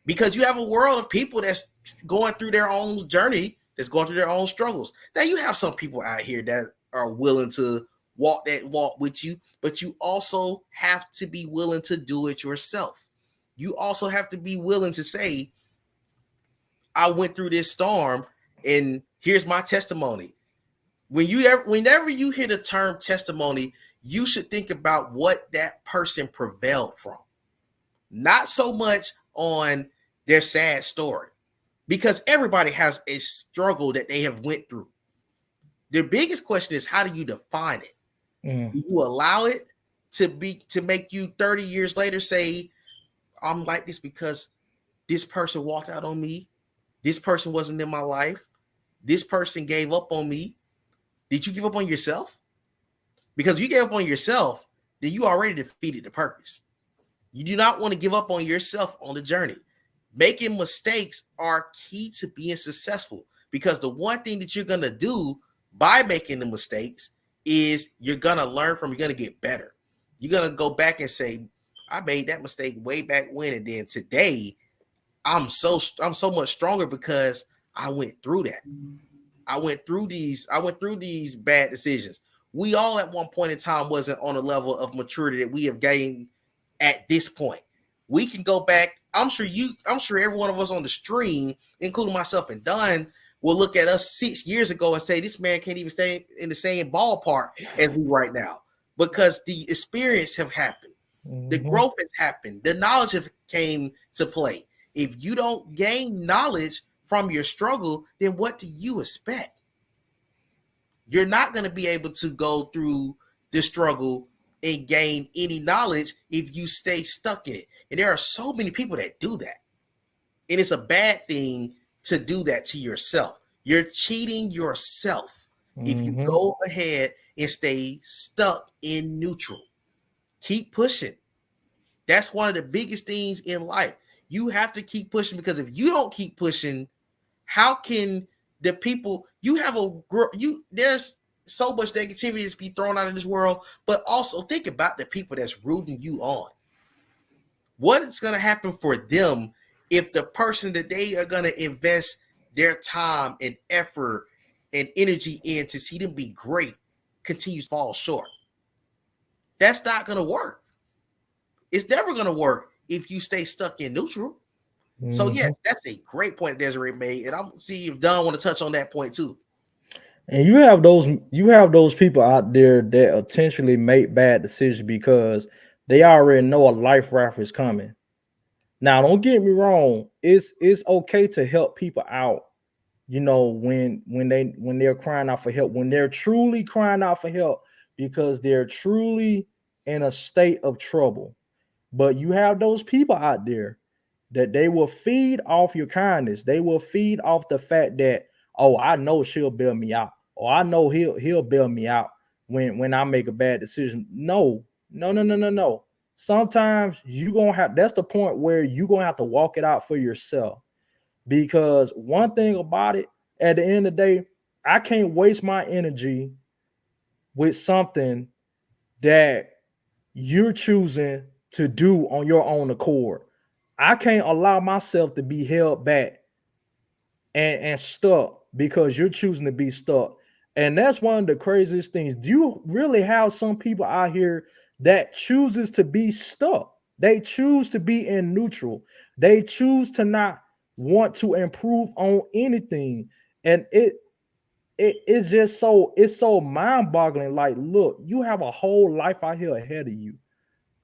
because you have a world of people that's going through their own journey, that's going through their own struggles. Now you have some people out here that are willing to walk that walk with you, but you also have to be willing to do it yourself. You also have to be willing to say, I went through this storm and here's my testimony. Whenever you hear the term testimony, you should think about what that person prevailed from, not so much on their sad story, because everybody has a struggle that they have went through. The biggest question is, how do you define it? Do you allow it to make you 30 years later say, I'm like this because this person walked out on me, this person wasn't in my life, this person gave up on me? Did you give up on yourself? Because if you gave up on yourself, then you already defeated the purpose. You do not want to give up on yourself on the journey. Making mistakes are key to being successful, because the one thing that you're going to do by making the mistakes is you're going to learn from, you're going to get better. You're going to go back and say, I made that mistake way back when, and then today I'm so much stronger because I went through that. I went through these bad decisions. We all at one point in time wasn't on a level of maturity that we have gained at this point. We can go back. I'm sure every one of us on the stream, including myself and Dunn, will look at us 6 years ago and say, this man can't even stay in the same ballpark as we right now, because the experience have happened. The growth has happened. The knowledge have came to play. If you don't gain knowledge from your struggle, then what do you expect? You're not going to be able to go through the struggle and gain any knowledge if you stay stuck in it. And there are so many people that do that. And it's a bad thing to do that to yourself. You're cheating yourself if you go ahead and stay stuck in neutral. Keep pushing. That's one of the biggest things in life. You have to keep pushing, because if you don't keep pushing, how can the people there's so much negativity that's be thrown out in this world, but also think about the people that's rooting you on. What is going to happen for them if the person that they are going to invest their time and effort and energy in to see them be great continues to fall short? That's not going to work. It's never going to work if you stay stuck in neutral. So yes, that's a great point Desiree made, and I'm see if Don want to touch on that point too. And you have those people out there that intentionally make bad decisions because they already know a life raft is coming. Now, don't get me wrong, it's okay to help people out, you know, when they're crying out for help, when they're truly crying out for help because they're truly in a state of trouble. But you have those people out there that they will feed off your kindness. They will feed off the fact that, oh, I know she'll bail me out, or I know he'll bail me out when I make a bad decision. No, no, no, no, no, no. Sometimes you gonna have, that's the point where you gonna have to walk it out for yourself. Because one thing about it, at the end of the day, I can't waste my energy with something that you're choosing to do on your own accord. I can't allow myself to be held back and stuck because you're choosing to be stuck. And that's one of the craziest things. Do you really have some people out here that chooses to be stuck? They choose to be in neutral. They choose to not want to improve on anything. And it's just it's so mind-boggling. Like, look, you have a whole life out here ahead of you.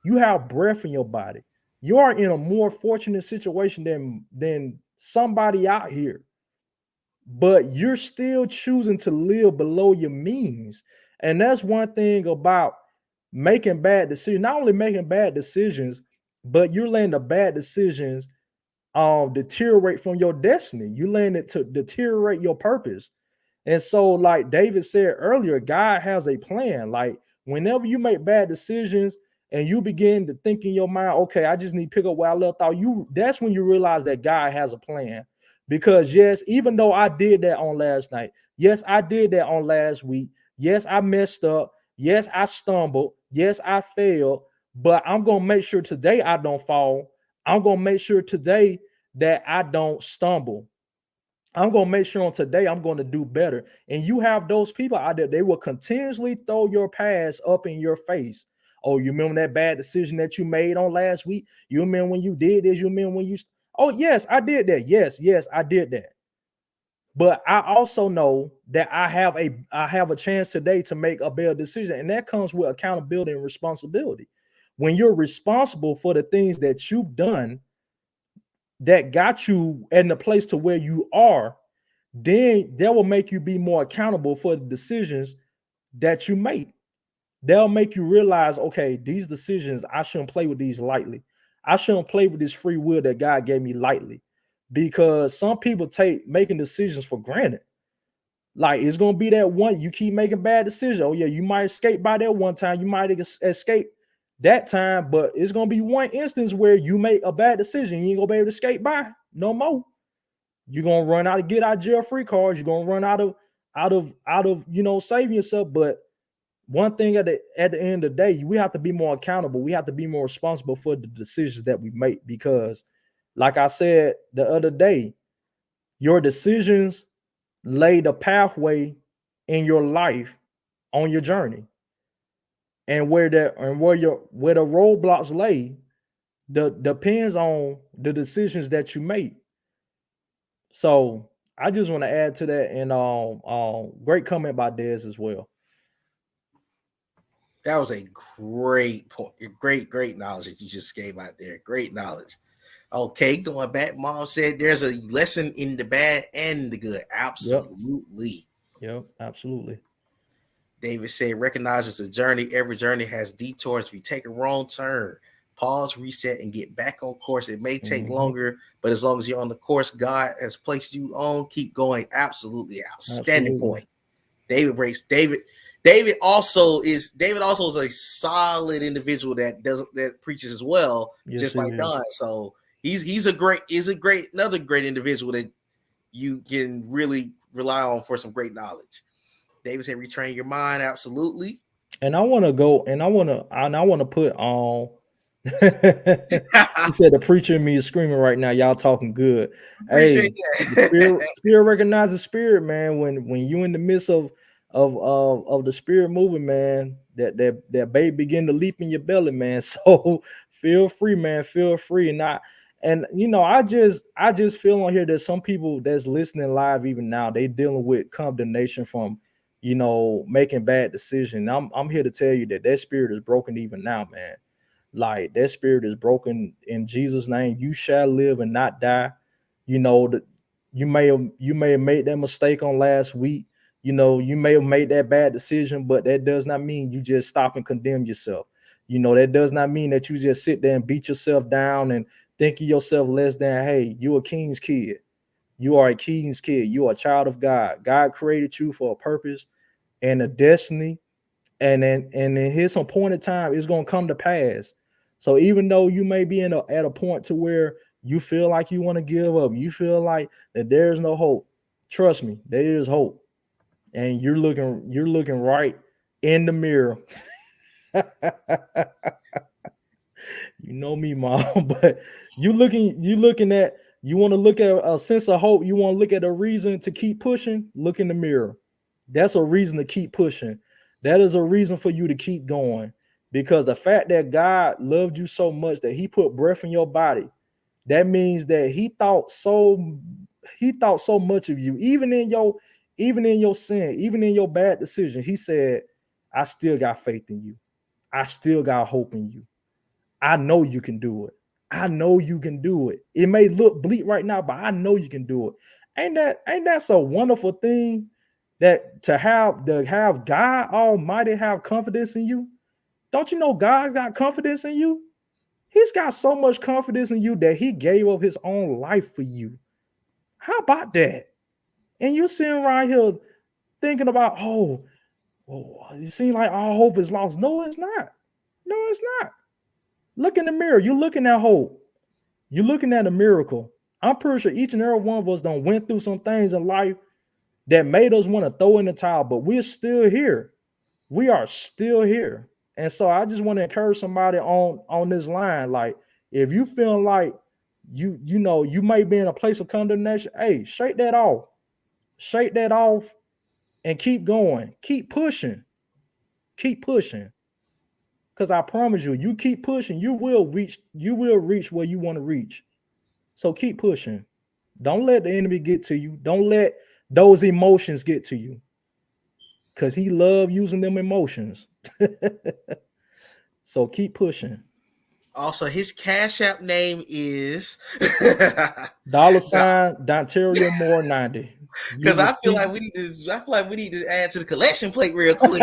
You have breath in your body. You are in a more fortunate situation than somebody out here, but you're still choosing to live below your means. And that's one thing about making bad decisions. Not only making bad decisions, but you're letting the bad decisions deteriorate from your destiny. You letting it to deteriorate your purpose. And so, like David said earlier, God has a plan. Like, whenever you make bad decisions and you begin to think in your mind, okay, I just need to pick up where I left off, that's when you realize that God has a plan. Because yes, even though I did that on last night, yes, I did that on last week, yes, I messed up, yes, I stumbled, yes, I failed, but I'm gonna make sure today I don't fall. I'm gonna make sure today that I don't stumble. I'm going to make sure on today I'm going to do better. And you have those people out there, they will continuously throw your past up in your face. Oh, you remember that bad decision that you made on last week? You remember when you did this? You remember when you, oh, yes, I did that. Yes, I did that. But I also know that I have a chance today to make a better decision. And that comes with accountability and responsibility. When you're responsible for the things that you've done that got you in the place to where you are, then that will make you be more accountable for the decisions that you make. They'll make you realize, okay, these decisions, I shouldn't play with these lightly. I shouldn't play with this free will that God gave me lightly, because some people take making decisions for granted. Like, it's gonna be that one you keep making bad decisions. Oh yeah, you might escape by that one time, you might escape that time, but it's gonna be one instance where you make a bad decision, you ain't gonna be able to escape by no more. You're gonna run out of get out of jail free cards. You're gonna run out of saving yourself. But one thing at the end of the day, we have to be more accountable. We have to be more responsible for the decisions that we make, because, like I said the other day, your decisions lay the pathway in your life on your journey, and where the roadblocks lay, depends on the decisions that you make. So I just want to add to that, and great comment by Dez as well. That was a great point. Great knowledge that you just gave out there. Great knowledge. Okay, going back, Mom said there's a lesson in the bad and the good. Yep, Absolutely. yep, absolutely. David said, recognize it's a journey. Every journey has detours. If you take a wrong turn, pause, reset, and get back on course. It may take Hmm. longer, but as long as you're on the course God has placed you on, keep going. Absolutely outstanding Absolutely. point. David breaks. David also is a solid individual that preaches as well, Yes, just it like is. Don. So he's another great individual that you can really rely on for some great knowledge. David said, retrain your mind. Absolutely. And I want to go, and I want to put on. He said the preacher in me is screaming right now. Y'all talking good. Appreciate Hey, the that. spirit recognizes spirit, man. When you in the midst of the spirit moving, man, that baby begin to leap in your belly, man. So feel free, man. Feel free. And I just feel on here that some people that's listening live even now, they dealing with condemnation from making bad decisions. I'm here to tell you that spirit is broken even now, man. Like, that spirit is broken in Jesus' name. You shall live and not die. You know that you may have made that mistake on last week. You may have made that bad decision, but that does not mean you just stop and condemn yourself. That does not mean that you just sit there and beat yourself down and think of yourself less than. Hey, you a king's kid. You are a king's kid. You are a child of God. God created you for a purpose and a destiny, and in his appointed time, it's gonna come to pass. So even though you may be at a point to where you feel like you want to give up, you feel like that there's no hope. Trust me, there is hope, and you're looking right in the mirror. You know me, mom, but you want to look at a sense of hope. You want to look at a reason to keep pushing. Look in the mirror. That's a reason to keep pushing. That is a reason for you to keep going, because the fact that God loved you so much that He put breath in your body, that means that He thought so much of you, even in your sin, even in your bad decision. He said, "I still got faith in you. I still got hope in you. I know you can do it. I know you can do it. It may look bleak right now, but I know you can do it." Ain't that a wonderful thing, that to have God Almighty have confidence in you? Don't you know God got confidence in you? He's got so much confidence in you that He gave up His own life for you. How about that? And you sitting right here thinking about, oh, it seems like all hope is lost. No, it's not. No, it's not. Look in the mirror. You're looking at hope. You're looking at a miracle. I'm pretty sure each and every one of us done went through some things in life that made us want to throw in the towel, but we're still here. We are still here. And so I just want to encourage somebody on this line. Like, if you feel like You know, you may be in a place of condemnation. Hey, shake that off. Shake that off and keep going. Keep pushing. Keep pushing. Because I promise you, you keep pushing, you will reach where you want to reach. So keep pushing. Don't let the enemy get to you. Don't let those emotions get to you. Because he love using them emotions. So keep pushing. Also, his Cash App name is $ Dontario Moore 90. You because will I feel see. like we need to. I feel like we need to add to the collection plate real quick.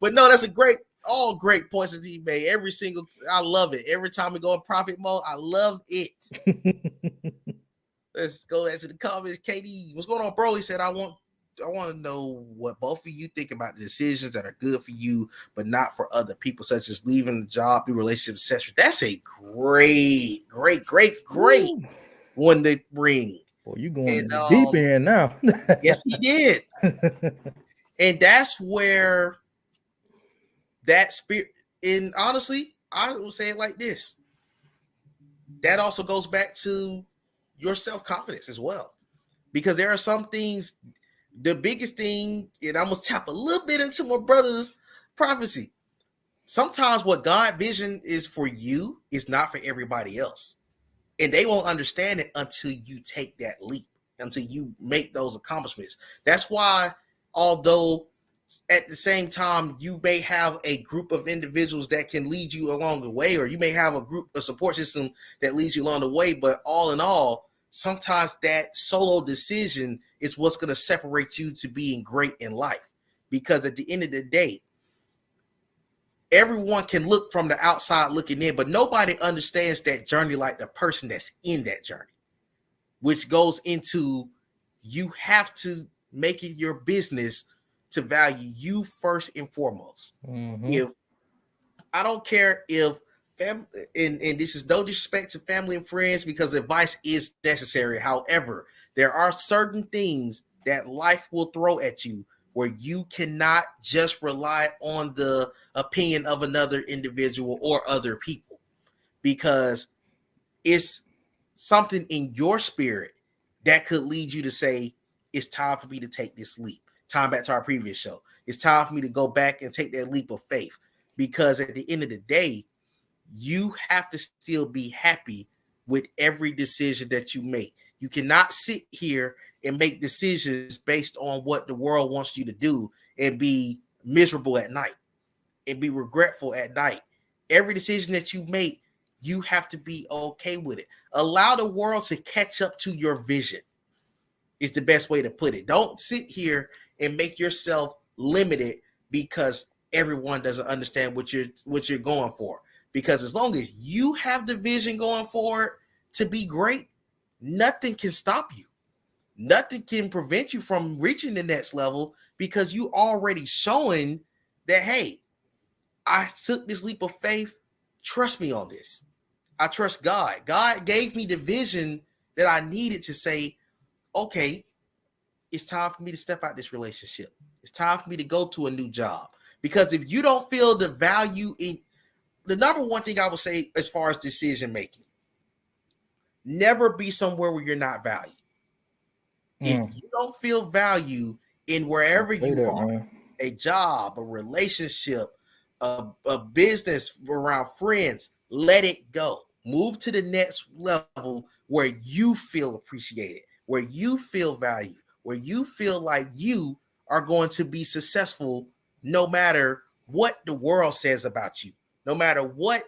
But no, that's a great, all great points that he made. Every single, I love it. Every time we go in profit mode, I love it. Let's go into the comments. KD, what's going on, bro? He said, I want to know what both of you think about the decisions that are good for you, but not for other people, such as leaving the job, new relationships, etc. That's a great Ooh, one to bring. boy, you going And in the deep end now. yes, he did. And that's where that spirit, and honestly, I will say it like this. That also goes back to your self-confidence as well. Because there are some things, the biggest thing, and I'm gonna tap a little bit into my brother's prophecy. Sometimes what God vision is for you is not for everybody else. And they won't understand it until you take that leap, until you make those accomplishments. That's why, although at the same time you may have a group of individuals that can lead you along the way, or you may have a support system that leads you along the way, but all in all, sometimes that solo decision is what's going to separate you to being great in life. Because at the end of the day, everyone can look from the outside looking in, but nobody understands that journey like the person that's in that journey, which goes into, you have to make it your business to value you first and foremost. Mm-hmm. If I don't care if and this is no disrespect to family and friends, because advice is necessary. However, there are certain things that life will throw at you where you cannot just rely on the opinion of another individual or other people, because it's something in your spirit that could lead you to say, it's time for me to take this leap. Time back to our previous show. It's time for me to go back and take that leap of faith. Because at the end of the day, you have to still be happy with every decision that you make. You cannot sit here and make decisions based on what the world wants you to do and be miserable at night and be regretful at night. Every decision that you make, you have to be okay with it. Allow the world to catch up to your vision, is the best way to put it. Don't sit here and make yourself limited because everyone doesn't understand what you're going for. Because as long as you have the vision going forward to be great, nothing can stop you. Nothing can prevent you from reaching the next level, because you already showing that, hey, I took this leap of faith. Trust me on this. I trust God. God gave me the vision that I needed to say, okay, it's time for me to step out this relationship. It's time for me to go to a new job. Because if you don't feel the value in, the number one thing I would say as far as decision making, never be somewhere where you're not valued. If Mm. you don't feel value in Don't wherever say you that, are, man. a job, a relationship, a business around friends, let it go. Move to the next level where you feel appreciated, where you feel valued, where you feel like you are going to be successful no matter what the world says about you, no matter what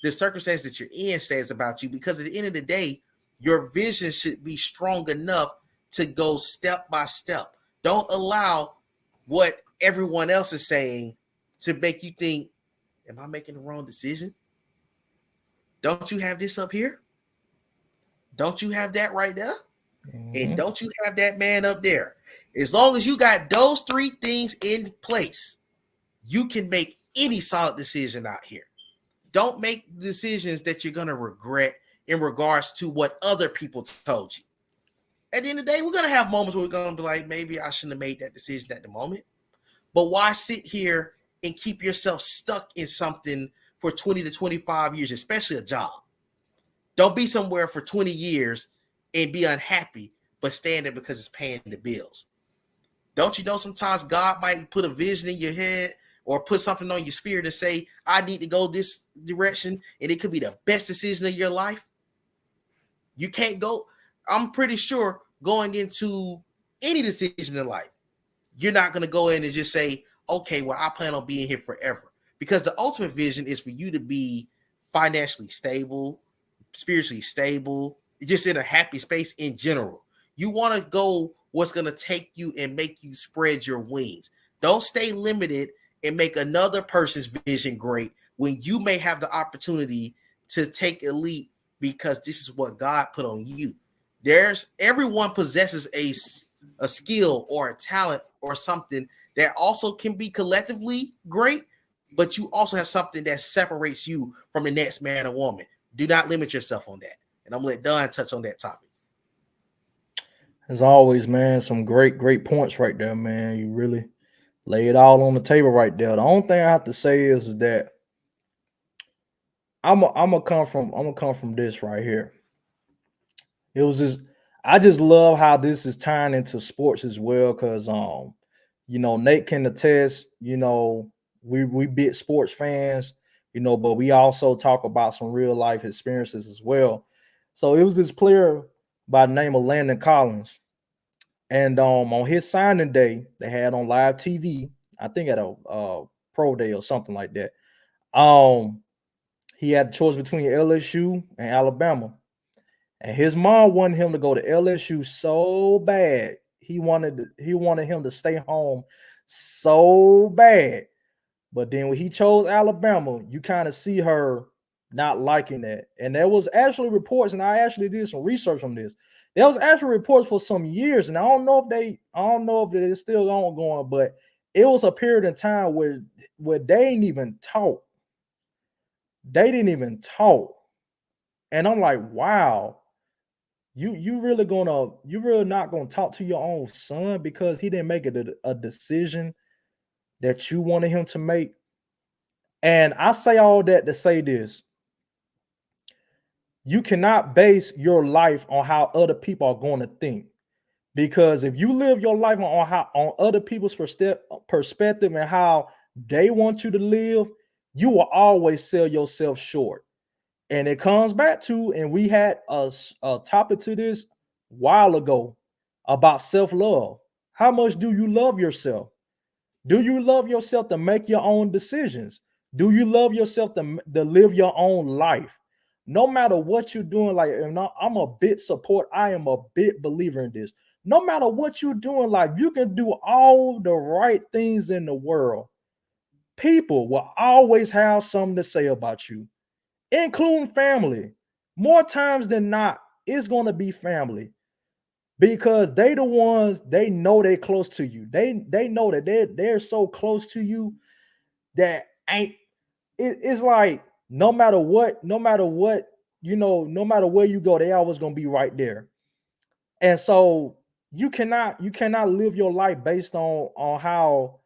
the circumstance that you're in says about you. Because at the end of the day, your vision should be strong enough to go step by step. Don't allow what everyone else is saying to make you think, am I making the wrong decision? Don't you have this up here? Don't you have that right there? And Mm-hmm. don't you have that man up there? As long as you got those three things in place, you can make any solid decision out here. Don't make decisions that you're going to regret in regards to what other people told you. At the end of the day, we're going to have moments where we're going to be like, maybe I shouldn't have made that decision at the moment. But why sit here and keep yourself stuck in something for 20 to 25 years, especially a job? Don't be somewhere for 20 years and be unhappy, but stand there because it's paying the bills. Don't you know sometimes God might put a vision in your head or put something on your spirit and say, I need to go this direction, and it could be the best decision of your life? You can't go, I'm pretty sure going into any decision in life, you're not going to go in and just say, okay, well, I plan on being here forever. Because the ultimate vision is for you to be financially stable, spiritually stable, just in a happy space in general. You want to go what's going to take you and make you spread your wings. Don't stay limited and make another person's vision great when you may have the opportunity to take a leap because this is what God put on you. There's everyone possesses a skill or a talent or something that also can be collectively great, but you also have something that separates you from the next man or woman. Do not limit yourself on that. And I'm gonna let Don touch on that topic. As always, man, some great points right there, man. You really lay it all on the table right there. The only thing I have to say is that I'm gonna come from this right here. It was just I just love how this is tying into sports as well, because Nate can attest, we big sports fans, but we also talk about some real life experiences as well. So it was this player by the name of Landon Collins. And on his signing day, they had on live TV, I think at a pro day or something like that. Um, he had the choice between LSU and Alabama. And his mom wanted him to go to LSU so bad. He wanted him to stay home so bad. But then when he chose Alabama, you kind of see her not liking that. And there was actually reports, and I actually did some research on this. There was actually reports for some years, and I don't know if it's still ongoing, but it was a period of time where they didn't even talk. They didn't even talk. And I'm like, wow, you really not gonna talk to your own son because he didn't make it a decision that you wanted him to make. And I say all that to say this: you cannot base your life on how other people are going to think. Because if you live your life on other people's perspective and how they want you to live, you will always sell yourself short. And it comes back to, and we had a topic to this a while ago about self-love. How much do you love yourself? Do you love yourself to make your own decisions? Do you love yourself to live your own life? No matter what you're doing, like, and I'm a bit support, I am a bit believer in this. No matter what you're doing, like, you can do all the right things in the world. People will always have something to say about you, including family. More times than not, it's going to be family because they the ones, they know they're close to you. They know that they're so close to you that ain't it's like no matter what, no matter where you go, they always gonna be right there. And so you cannot live your life based on how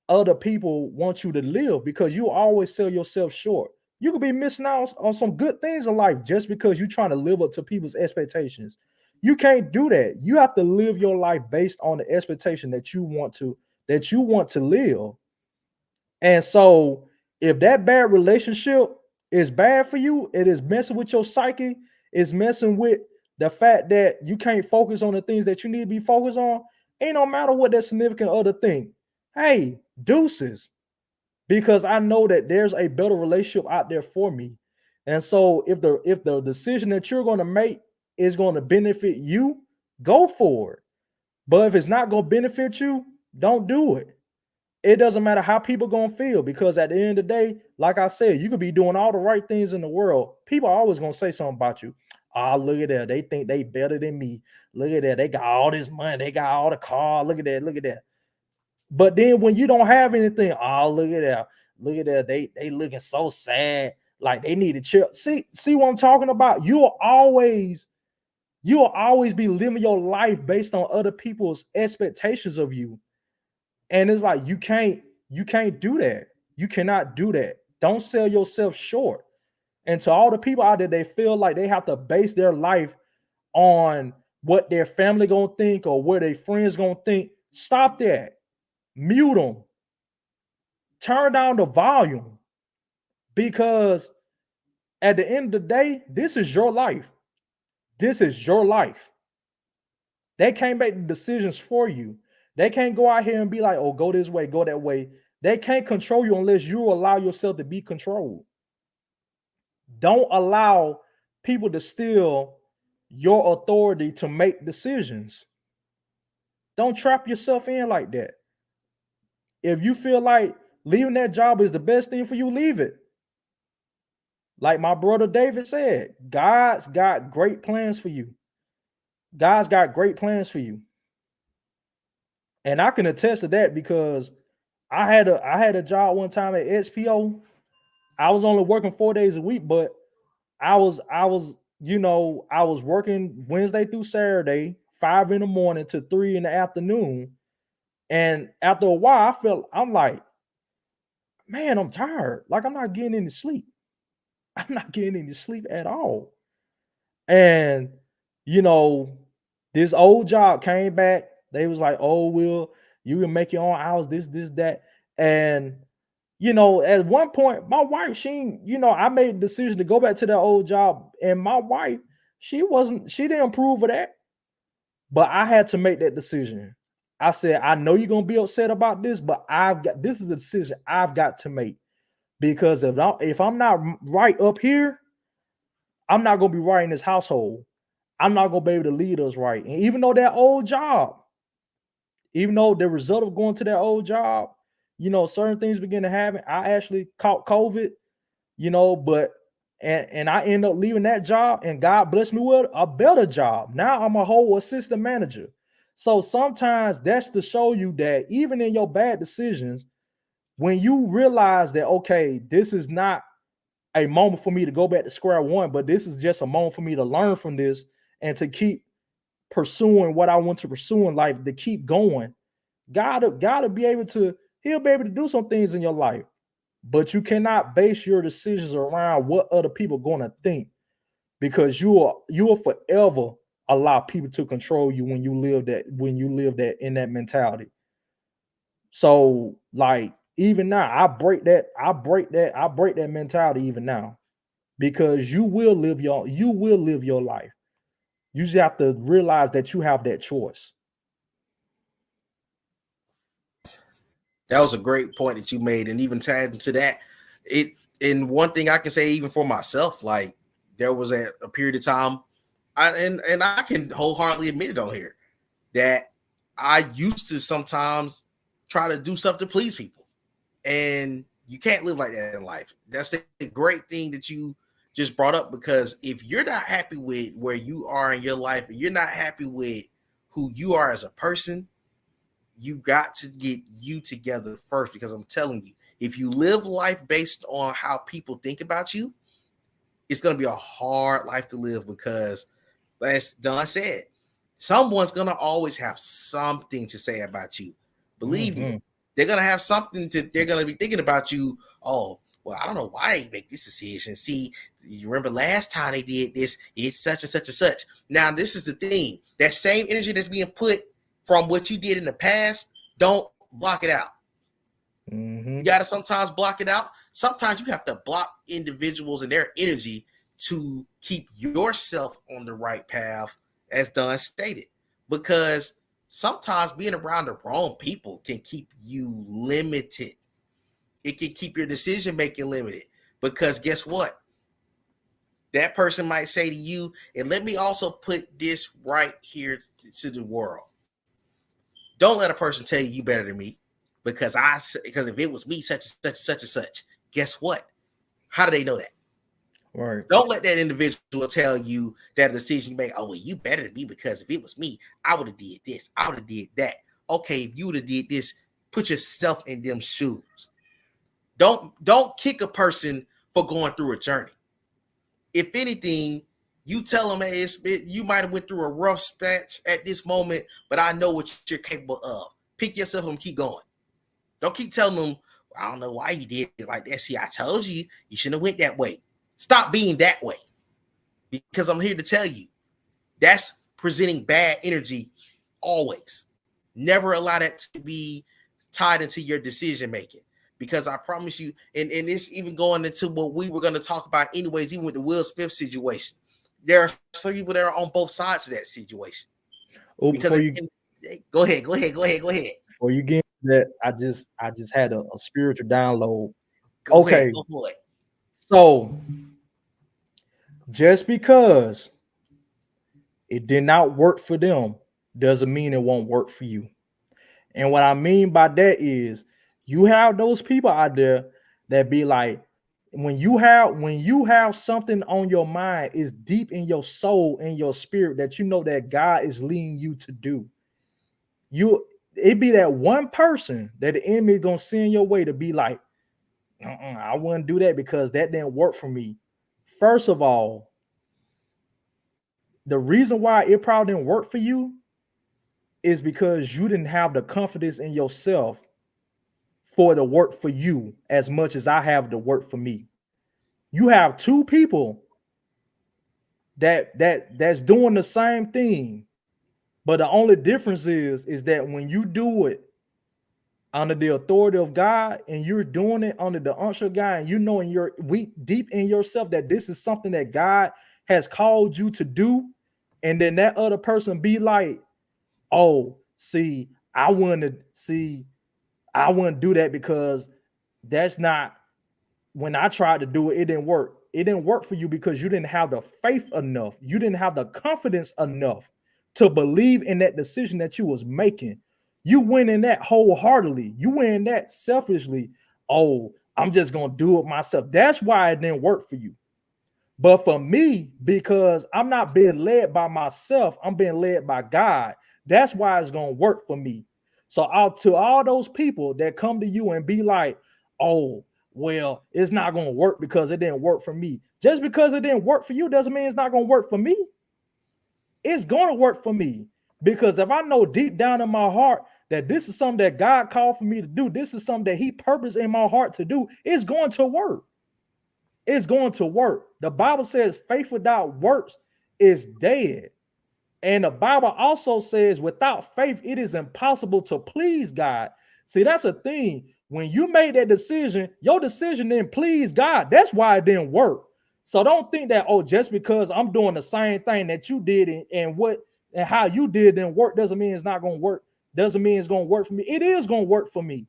other people want you to live, because you always sell yourself short. You could be missing out on some good things in life just because you're trying to live up to people's expectations. You can't do that. You have to live your life based on the expectation that you want to live. And so if that bad relationship is bad for you, it is messing with your psyche, it's messing with the fact that you can't focus on the things that you need to be focused on. Ain't no matter what that significant other thing. Hey, deuces, because I know that there's a better relationship out there for me. And so if the decision that you're going to make is going to benefit you, go for it. But if it's not going to benefit you, don't do it. It doesn't matter how people gonna feel, because at the end of the day, like I said, you could be doing all the right things in the world. People are always gonna say something about you. Ah, look at that. They think they better than me. Look at that. They got all this money. They got all the car. Look at that. Look at that. But then when you don't have anything, oh, look at that. Look at that. They looking so sad. Like they need to chill. See what I'm talking about? You will always be living your life based on other people's expectations of you. And it's like you can't do that. You cannot do that. Don't sell yourself short. And to all the people out there, they feel like they have to base their life on what their family gonna think or what their friends gonna think. Stop that. Mute them. Turn down the volume, because at the end of the day, this is your life. This is your life. They can't make the decisions for you. They can't go out here and be like, oh, go this way, go that way. They can't control you unless you allow yourself to be controlled. Don't allow people to steal your authority to make decisions. Don't trap yourself in like that. If you feel like leaving that job is the best thing for you, leave it. Like my brother David said, God's got great plans for you. God's got great plans for you. And I can attest to that because I had a job one time at SPO. I was only working 4 days a week, but I was working Wednesday through Saturday, 5 in the morning to 3 in the afternoon. And after a while, I'm like, man, I'm tired. Like I'm not getting any sleep. I'm not getting any sleep at all. And you know, this old job came back. They was like, "Oh, Will, you can make your own hours, this, that." And at one point, my wife, I made the decision to go back to that old job, and my wife, she didn't approve of that, but I had to make that decision. I said, I know you're gonna be upset about this, but this is a decision I've got to make because if I'm not right up here, I'm not gonna be right in this household. I'm not gonna be able to lead us right. And even though that old job, even though the result of going to that old job, certain things begin to happen. I actually caught COVID, but and I end up leaving that job, and God blessed me with a better job. Now I'm a whole assistant manager. So sometimes that's to show you that even in your bad decisions, when you realize that, okay, this is not a moment for me to go back to square one, but this is just a moment for me to learn from this and to keep pursuing what I want to pursue in life, to keep going. Gotta be able to, he'll be able to do some things in your life, but you cannot base your decisions around what other people are gonna think, because you will forever allow people to control you when you live that in that mentality. So like even now, I break that mentality even now, because you will live your life. You just have to realize that you have that choice. That was a great point that you made, and even tied into that, it and one thing I can say even for myself, like there was a period of time, and I can wholeheartedly admit it on here that I used to sometimes try to do stuff to please people, and you can't live like that in life. That's a great thing that you just brought up, because if you're not happy with where you are in your life, and you're not happy with who you are as a person, you got to get you together first. Because I'm telling you, if you live life based on how people think about you, it's going to be a hard life to live, because as Don said, someone's going to always have something to say about you. Believe me, Mm-hmm. they're going to have something they're going to be thinking about you. Oh, well, I don't know why they make this decision. See, you remember last time they did this, it's such and such and such. Now, this is the thing. That same energy that's being put from what you did in the past, don't block it out. You Mm-hmm. got to sometimes block it out. Sometimes you have to block individuals and their energy to keep yourself on the right path, as Don stated. Because sometimes being around the wrong people can keep you limited. It can keep your decision making limited. Because guess what? That person might say to you, and let me also put this right here to the world. Don't let a person tell you better than me, because if it was me, such and such and such and such. Guess what? How do they know that? Right. Don't let that individual tell you that a decision you make. Oh, well, you better than me, because if it was me, I would have did this. I would have did that. Okay, if you would have did this, put yourself in them shoes. Don't kick a person for going through a journey. If anything, you tell them, hey, you might have went through a rough patch at this moment, but I know what you're capable of. Pick yourself up and keep going. Don't keep telling them, I don't know why you did it like that. See, I told you, you shouldn't have went that way. Stop being that way, because I'm here to tell you that's presenting bad energy always. Never allow that to be tied into your decision making, because I promise you, and it's even going into what we were going to talk about anyways, even with the Will Smith situation. There are some people that are on both sides of that situation. Oh, Because go ahead, go ahead, go ahead, go ahead. before you get that, I just had a spiritual download. Go ahead, Okay, go for it. so just because it did not work for them doesn't mean it won't work for you. And what I mean by that is you have those people out there that be like, when you have something on your mind is deep in your soul and your spirit that you know that God is leading you to do. It be that one person that the enemy is gonna send your way to be like, I wouldn't do that because that didn't work for me. First of all, the reason why it probably didn't work for you is because you didn't have the confidence in yourself for the work for you as much as I have the work for me. You have two people that's doing the same thing, but the only difference is that when you do it under the authority of God and you're doing it under the unction of God, and you know in your weak deep in yourself that this is something that God has called you to do, and then that other person be like, oh, see, I wouldn't do that because that's not, when I tried to do it, it didn't work. It didn't work for you because you didn't have the faith enough. You didn't have the confidence enough to believe in that decision that you was making. You went in that wholeheartedly. You went in that selfishly. Oh, I'm just going to do it myself. That's why it didn't work for you. But for me, because I'm not being led by myself, I'm being led by God. That's why it's going to work for me. So out to all those people that come to you and be like, oh, well, it's not going to work because it didn't work for me. Just because it didn't work for you doesn't mean it's not going to work for me. It's going to work for me because if I know deep down in my heart that this is something that God called for me to do, this is something that he purposed in my heart to do, it's going to work. It's going to work. The Bible says faith without works is dead. And the Bible also says without faith, it is impossible to please God. See, that's a thing. When you made that decision, your decision didn't please God. That's why it didn't work. So don't think that, oh, just because I'm doing the same thing that you did and how you did didn't work doesn't mean it's not going to work. Doesn't mean it's going to work for me. It is going to work for me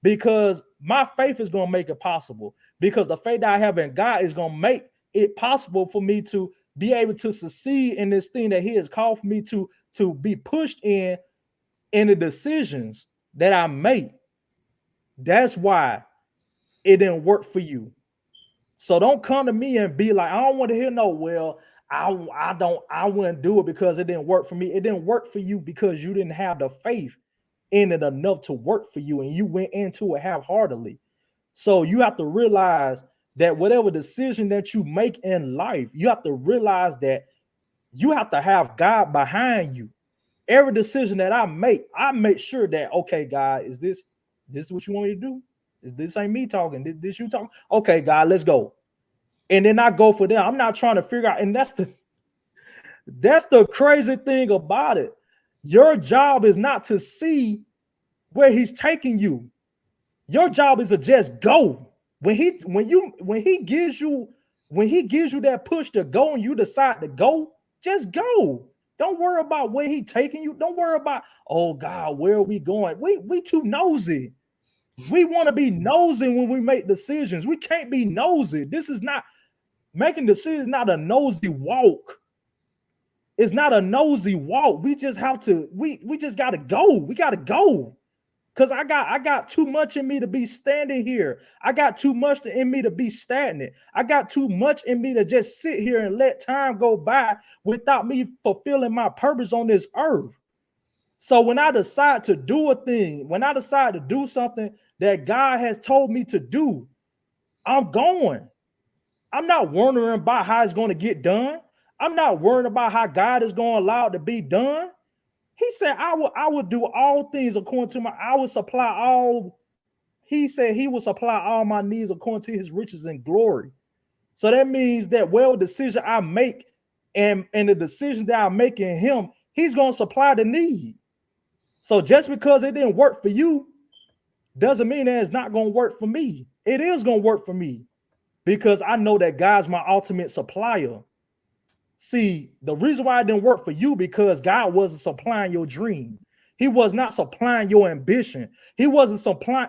because my faith is going to make it possible, because the faith that I have in God is going to make it possible for me to be able to succeed in this thing that he has called for me to be pushed in the decisions that I make. That's why it didn't work for you. So don't come to me and be like, I don't want to hear no, well, I wouldn't do it because it didn't work for me. It didn't work for you because you didn't have the faith in it enough to work for you, and you went into it half-heartedly. So you have to realize that whatever decision that you make in life, you have to realize that you have to have God behind you. Every decision that I make sure that, okay, God, is this what you want me to do? This ain't me talking. This you talking? Okay, God, let's go. And then I go for them. I'm not trying to figure out, and that's the crazy thing about it. Your job is not to see where he's taking you. Your job is to just go. When he gives you that push to go and you decide to go, just go. Don't worry about where he's taking you. Don't worry about, oh God, where are we going? We too nosy. We want to be nosy when we make decisions. We can't be nosy. This is not making decisions, not a nosy walk. It's not a nosy walk. We just have to, we just gotta go. We gotta go. Because I got too much in me to be standing here. I got too much in me to be stagnant. I got too much in me to just sit here and let time go by without me fulfilling my purpose on this earth. So when I decide to do a thing, when I decide to do something that God has told me to do, I'm going. I'm not wondering about how it's going to get done. I'm not worrying about how God is going to allow it to be done. He said, I will do all things according to I will supply all. He said he will supply all my needs according to his riches and glory. So that means that whatever decision I make and the decision that I make in him, he's gonna supply the need. So just because it didn't work for you doesn't mean that it's not gonna work for me. It is gonna work for me because I know that God's my ultimate supplier. See, the reason why it didn't work for you because God wasn't supplying your dream. He was not supplying your ambition. He wasn't supplying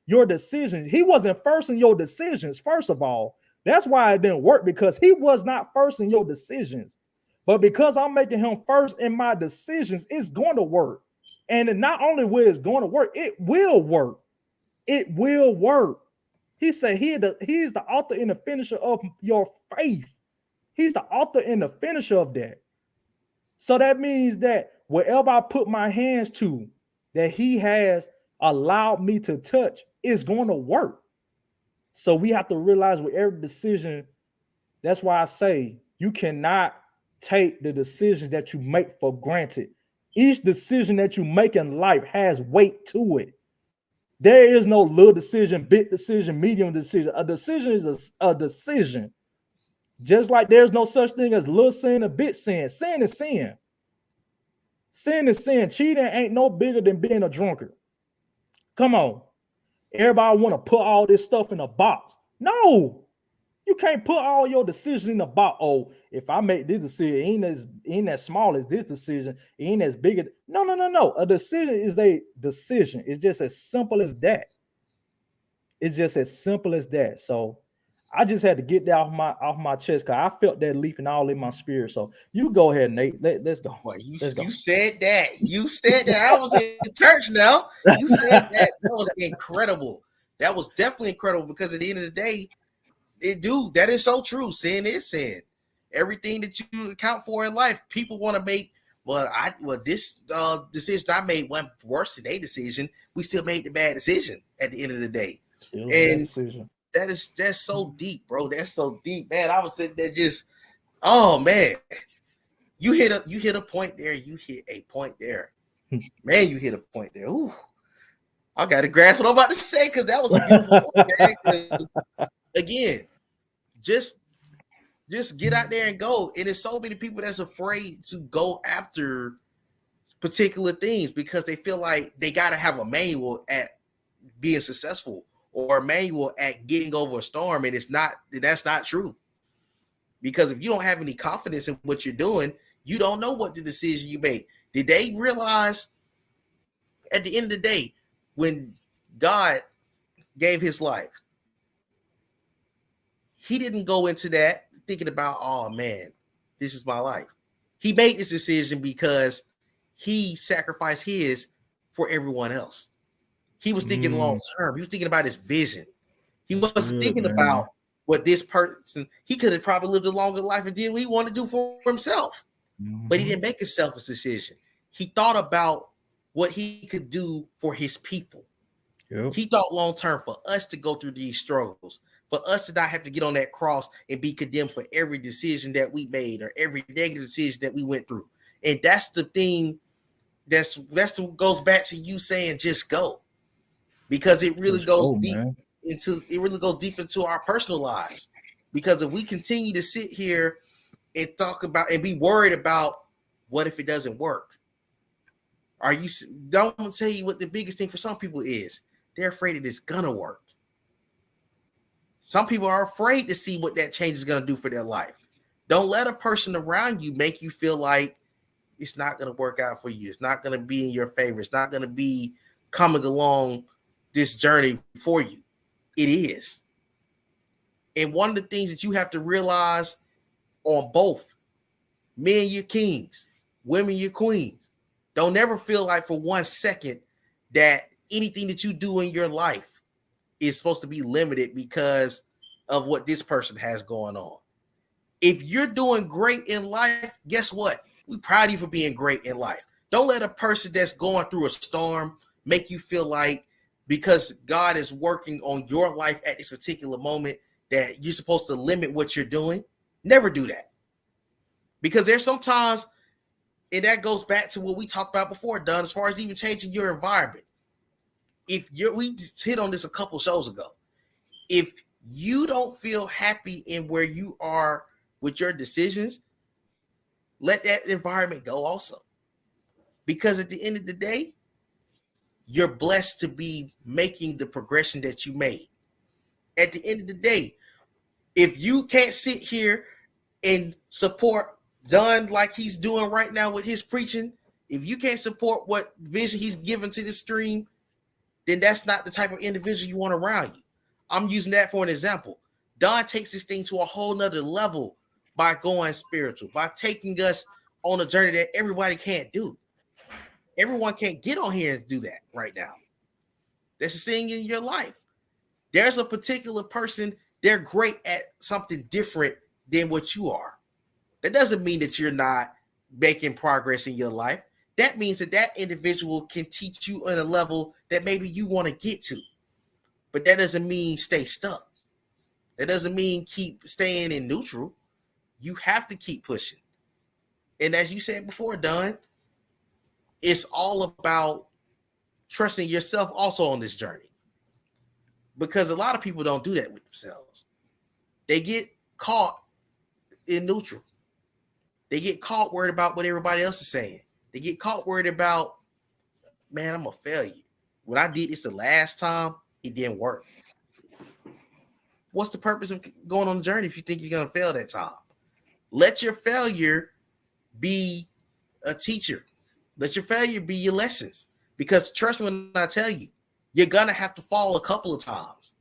your decisions. He wasn't first in your decisions, first of all. That's why it didn't work because he was not first in your decisions. But because I'm making him first in my decisions, it's going to work. And not only will it's going to work, it will work. It will work. He said he's the author and the finisher of your faith. He's the author and the finisher of that. So that means that wherever I put my hands to, that he has allowed me to touch, is going to work. So we have to realize with every decision, that's why I say you cannot take the decisions that you make for granted. Each decision that you make in life has weight to it. There is no little decision, big decision, medium decision. A decision is a decision. Just like there's no such thing as little sin or big sin. Sin is sin. Sin is sin. Cheating ain't no bigger than being a drunkard. Come on. Everybody want to put all this stuff in a box. No, you can't put all your decisions in a box. Oh, if I make this decision, ain't as small as this decision, ain't as big. No. A decision is a decision. It's just as simple as that. It's just as simple as that. So I just had to get that off my chest because I felt that leaping all in my spirit. So you go ahead, Nate. Let's go. Boy, you Let's go. you said that. You said that. I was in church now. You said that. That was incredible. That was definitely incredible because at the end of the day, that is so true. Sin is sin. Everything that you account for in life, people want to make. This decision I made went worse than a decision. We still made the bad decision at the end of the day, Still a bad and decision. that's so deep, bro. That's so deep, man. I was sitting there just, oh man, you hit a point there. You hit a point there, man. You hit a point there. Ooh, I got to grasp what I'm about to say because that was a beautiful point, man. 'Cause, again, just get out there and go. And there's so many people that's afraid to go after particular things because they feel like they got to have a manual at being successful or a manual at getting over a storm, and that's not true. Because if you don't have any confidence in what you're doing, you don't know what the decision you made. Did they realize at the end of the day when God gave his life, he didn't go into that thinking about, oh man, this is my life. He made this decision because he sacrificed his for everyone else. He was thinking long term. He was thinking about his vision. He wasn't thinking about what this person, he could have probably lived a longer life and did what he wanted to do for himself. But he didn't make a selfish decision. He thought about what he could do for his people. Yep. He thought long term for us to go through these struggles, for us to not have to get on that cross and be condemned for every decision that we made or every negative decision that we went through. And that's the thing that's what goes back to you saying just go. Because it really goes deep into our personal lives. Because if we continue to sit here and talk about and be worried about what if it doesn't work, don't tell you what the biggest thing for some people is. They're afraid it is gonna work. Some people are afraid to see what that change is gonna do for their life. Don't let a person around you make you feel like it's not gonna work out for you. It's not gonna be in your favor. It's not gonna be coming along this journey for you. It is. And one of the things that you have to realize on both men, you're kings, women, you're queens. Don't ever feel like for 1 second that anything that you do in your life is supposed to be limited because of what this person has going on. If you're doing great in life, guess what? We're proud of you for being great in life. Don't let a person that's going through a storm make you feel like because God is working on your life at this particular moment that you're supposed to limit what you're doing. Never do that. Because there's sometimes, and that goes back to what we talked about before, Don, as far as even changing your environment. We hit on this a couple shows ago. If you don't feel happy in where you are with your decisions, let that environment go also. Because at the end of the day, you're blessed to be making the progression that you made. At the end of the day, if you can't sit here and support Don like he's doing right now with his preaching, if you can't support what vision he's given to the stream, then that's not the type of individual you want around you. I'm using that for an example. Don takes this thing to a whole nother level by going spiritual, by taking us on a journey that everybody can't do. Everyone can't get on here and do that right now. That's the thing in your life. There's a particular person, they're great at something different than what you are. That doesn't mean that you're not making progress in your life. That means that that individual can teach you at a level that maybe you want to get to. But that doesn't mean stay stuck. That doesn't mean keep staying in neutral. You have to keep pushing. And as you said before, Don, it's all about trusting yourself also on this journey. Because a lot of people don't do that with themselves. They get caught in neutral. They get caught worried about what everybody else is saying. They get caught worried about, man, I'm a failure. When I did this the last time, it didn't work. What's the purpose of going on the journey if you think you're going to fail that time? Let your failure be a teacher. Let your failure be your lessons. Because trust me when I tell you, you're going to have to fall a couple of times.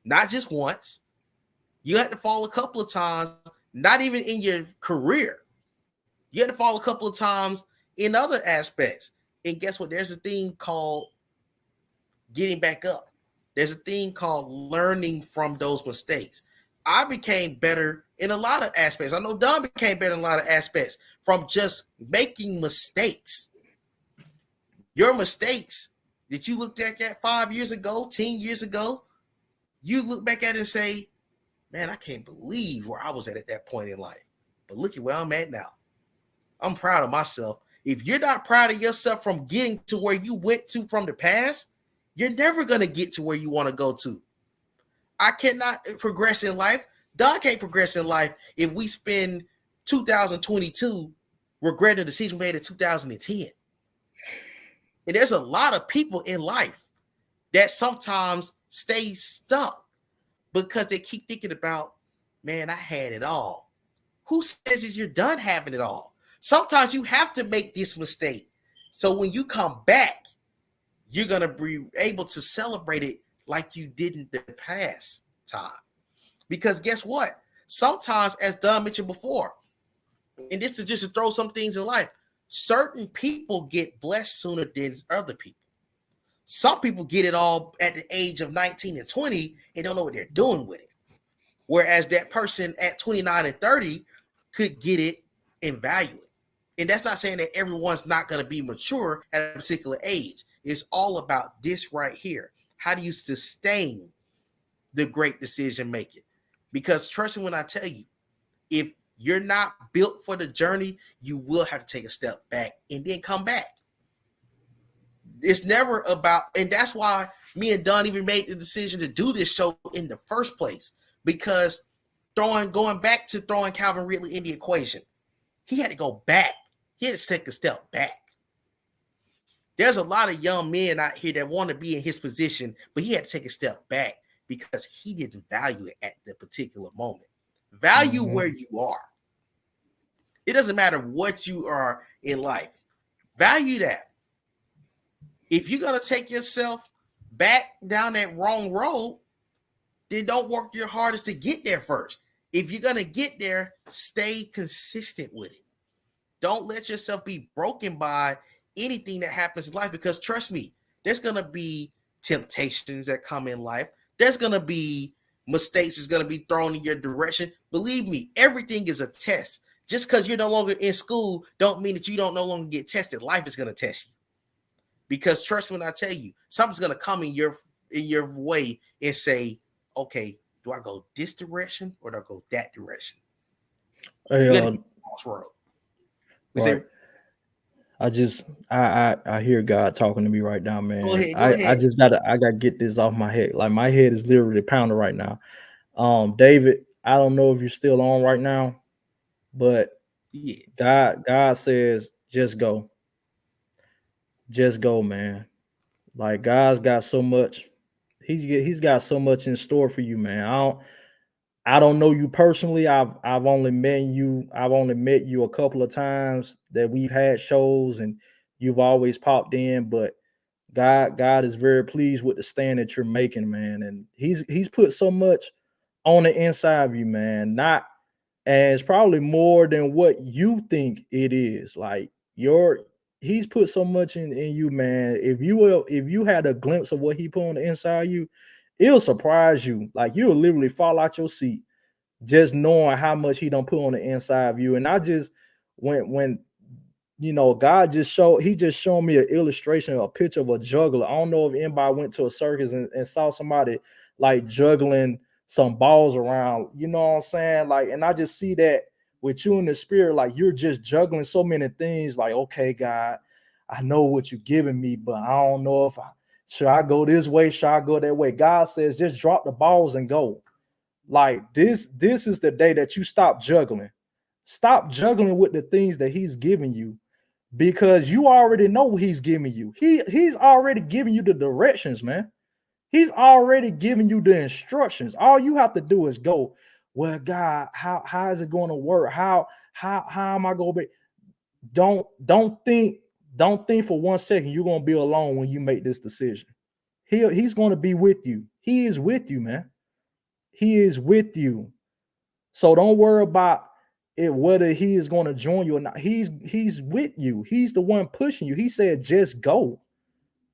Not just once. You have to fall a couple of times, not even in your career. You have to fall a couple of times in other aspects. And guess what? There's a thing called getting back up. There's a thing called learning from those mistakes. I became better in a lot of aspects. I know Don became better in a lot of aspects from just making mistakes. Your mistakes that you looked at 5 years ago, 10 years ago, you look back at it and say, man, I can't believe where I was at that point in life. But look at where I'm at now. I'm proud of myself. If you're not proud of yourself from getting to where you went to from the past, you're never going to get to where you want to go to. I cannot progress in life. Don can't progress in life if we spend 2022 regretting the decision made in 2010. And there's a lot of people in life that sometimes stay stuck because they keep thinking about, man, I had it all. Who says that you're done having it all? Sometimes you have to make this mistake. So when you come back, you're going to be able to celebrate it like you did in the past time. Because guess what? Sometimes, as Don mentioned before, and this is just to throw some things in life, certain people get blessed sooner than other people. Some people get it all at the age of 19 and 20 and don't know what they're doing with it. Whereas that person at 29 and 30 could get it and value it. And that's not saying that everyone's not going to be mature at a particular age. It's all about this right here. How do you sustain the great decision making? Because trust me when I tell you, if you're not built for the journey, you will have to take a step back and then come back. It's never about, and that's why me and Don even made the decision to do this show in the first place. Because going back to throwing Calvin Ridley in the equation, he had to go back. He had to take a step back. There's a lot of young men out here that want to be in his position, but he had to take a step back because he didn't value it at the particular moment. Value where you are. It doesn't matter what you are in life. Value that. If you're going to take yourself back down that wrong road, then don't work your hardest to get there first. If you're going to get there, stay consistent with it. Don't let yourself be broken by anything that happens in life, because trust me, there's going to be temptations that come in life. There's going to be mistakes that's going to be thrown in your direction. Believe me, everything is a test. Just because you're no longer in school don't mean that you don't no longer get tested. Life is going to test you. Because trust me when I tell you, something's going to come in your way and say, okay, do I go this direction or do I go that direction? Hey, Crossroad. right. I hear God talking to me right now, man. Go ahead. I gotta get this off my head. Like my head is literally pounding right now. David, I don't know if you're still on right now, but Yeah. God says just go, man. Like God's got so much. He's got so much in store for you, man. I don't know you personally. I've only met you. I've only met you a couple of times that we've had shows, and you've always popped in. But God is very pleased with the stand that you're making, man. And he's put so much on the inside of you, man. Not and it's probably more than what you think it is. Like your he's put so much in you, man. If you had a glimpse of what he put on the inside of you, it'll surprise you. Like you'll literally fall out your seat just knowing how much he don't put on the inside of you. And I just when God he just showed me an illustration, a picture of a juggler. I don't know if anybody went to a circus and saw somebody like juggling some balls around, you know what I'm saying? Like, and I just see that with you in the spirit, like you're just juggling so many things, like, okay, God, I know what you're giving me, but I don't know if should I go this way, should I go that way? God says, just drop the balls and go. Like this is the day that you stop juggling. Stop juggling with the things that he's giving you because you already know what he's giving you. He's already giving you the directions, man. He's already giving you the instructions. All you have to do is go, well, God, how is it going to work? How am I going to be? Don't think for 1 second you're going to be alone when you make this decision. He's going to be with you. He is with you, man. He is with you. So don't worry about it whether he is going to join you or not. He's with you. He's the one pushing you. He said, just go.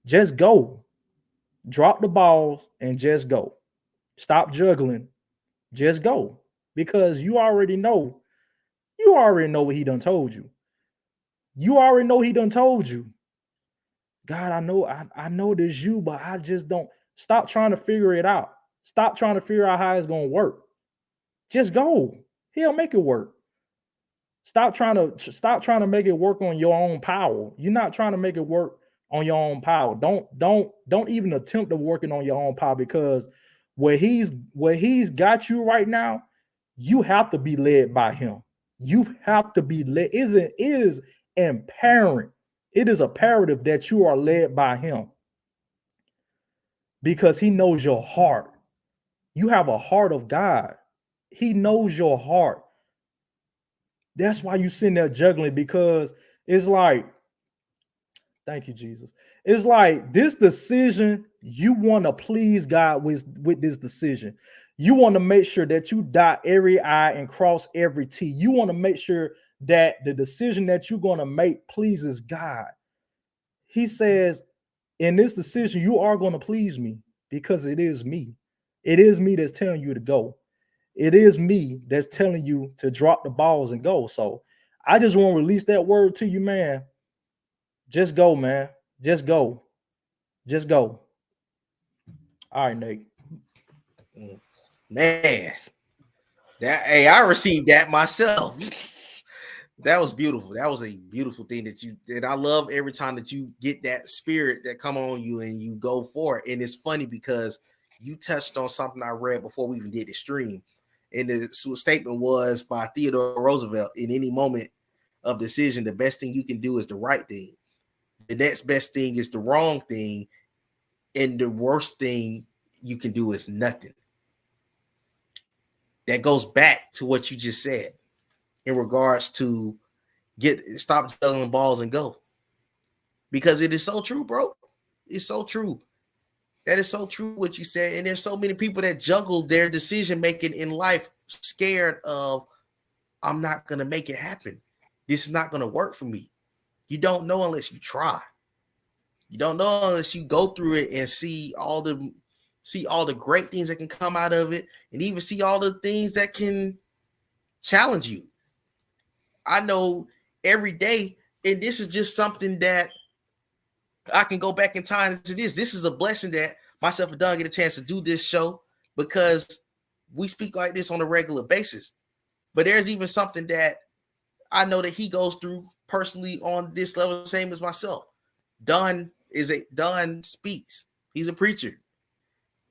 Just go. Drop the balls and just go. Stop juggling. Just go. Because you already know. You already know what he done told you. You already know he done told you. God, I know this you, but I just don't stop trying to figure it out. Stop trying to figure out how it's gonna work. Just go. He'll make it work. Stop trying to make it work on your own power. You're not trying to make it work on your own power. Don't even attempt to work it on your own power because where he's got you right now, you have to be led by him. You have to be led. It is imperative. It is imperative that you are led by him because he knows your heart. You have a heart of God. He knows your heart. That's why you sitting there juggling because it's like, thank you, Jesus. It's like this decision, you want to please God with this decision. You want to make sure that you dot every I and cross every T. You want to make sure that the decision that you're going to make pleases God. He says, in this decision, you are going to please me because it is me. It is me that's telling you to go. It is me that's telling you to drop the balls and go. So I just want to release that word to you, man. Just go, man. Just go. Just go. All right, Nate. Man, hey, I received that myself. That was beautiful. That was a beautiful thing that I love every time that you get that spirit that come on you and you go for it. And it's funny because you touched on something I read before we even did the stream. And the statement was by Theodore Roosevelt: in any moment of decision, the best thing you can do is the right thing. The next best thing is the wrong thing. And the worst thing you can do is nothing. That goes back to what you just said in regards to stop juggling balls and go. Because it is so true, bro. It's so true. That is so true what you said. And there's so many people that juggle their decision making in life, scared of, I'm not gonna make it happen. This is not gonna work for me. You don't know unless you try. You don't know unless you go through it and see all the great things that can come out of it, and even see all the things that can challenge you. I know every day, and this is just something that I can go back in time to this. This is a blessing that myself and Doug get a chance to do this show because we speak like this on a regular basis. But there's even something that I know that he goes through personally on this level, same as myself. Don speaks. He's a preacher.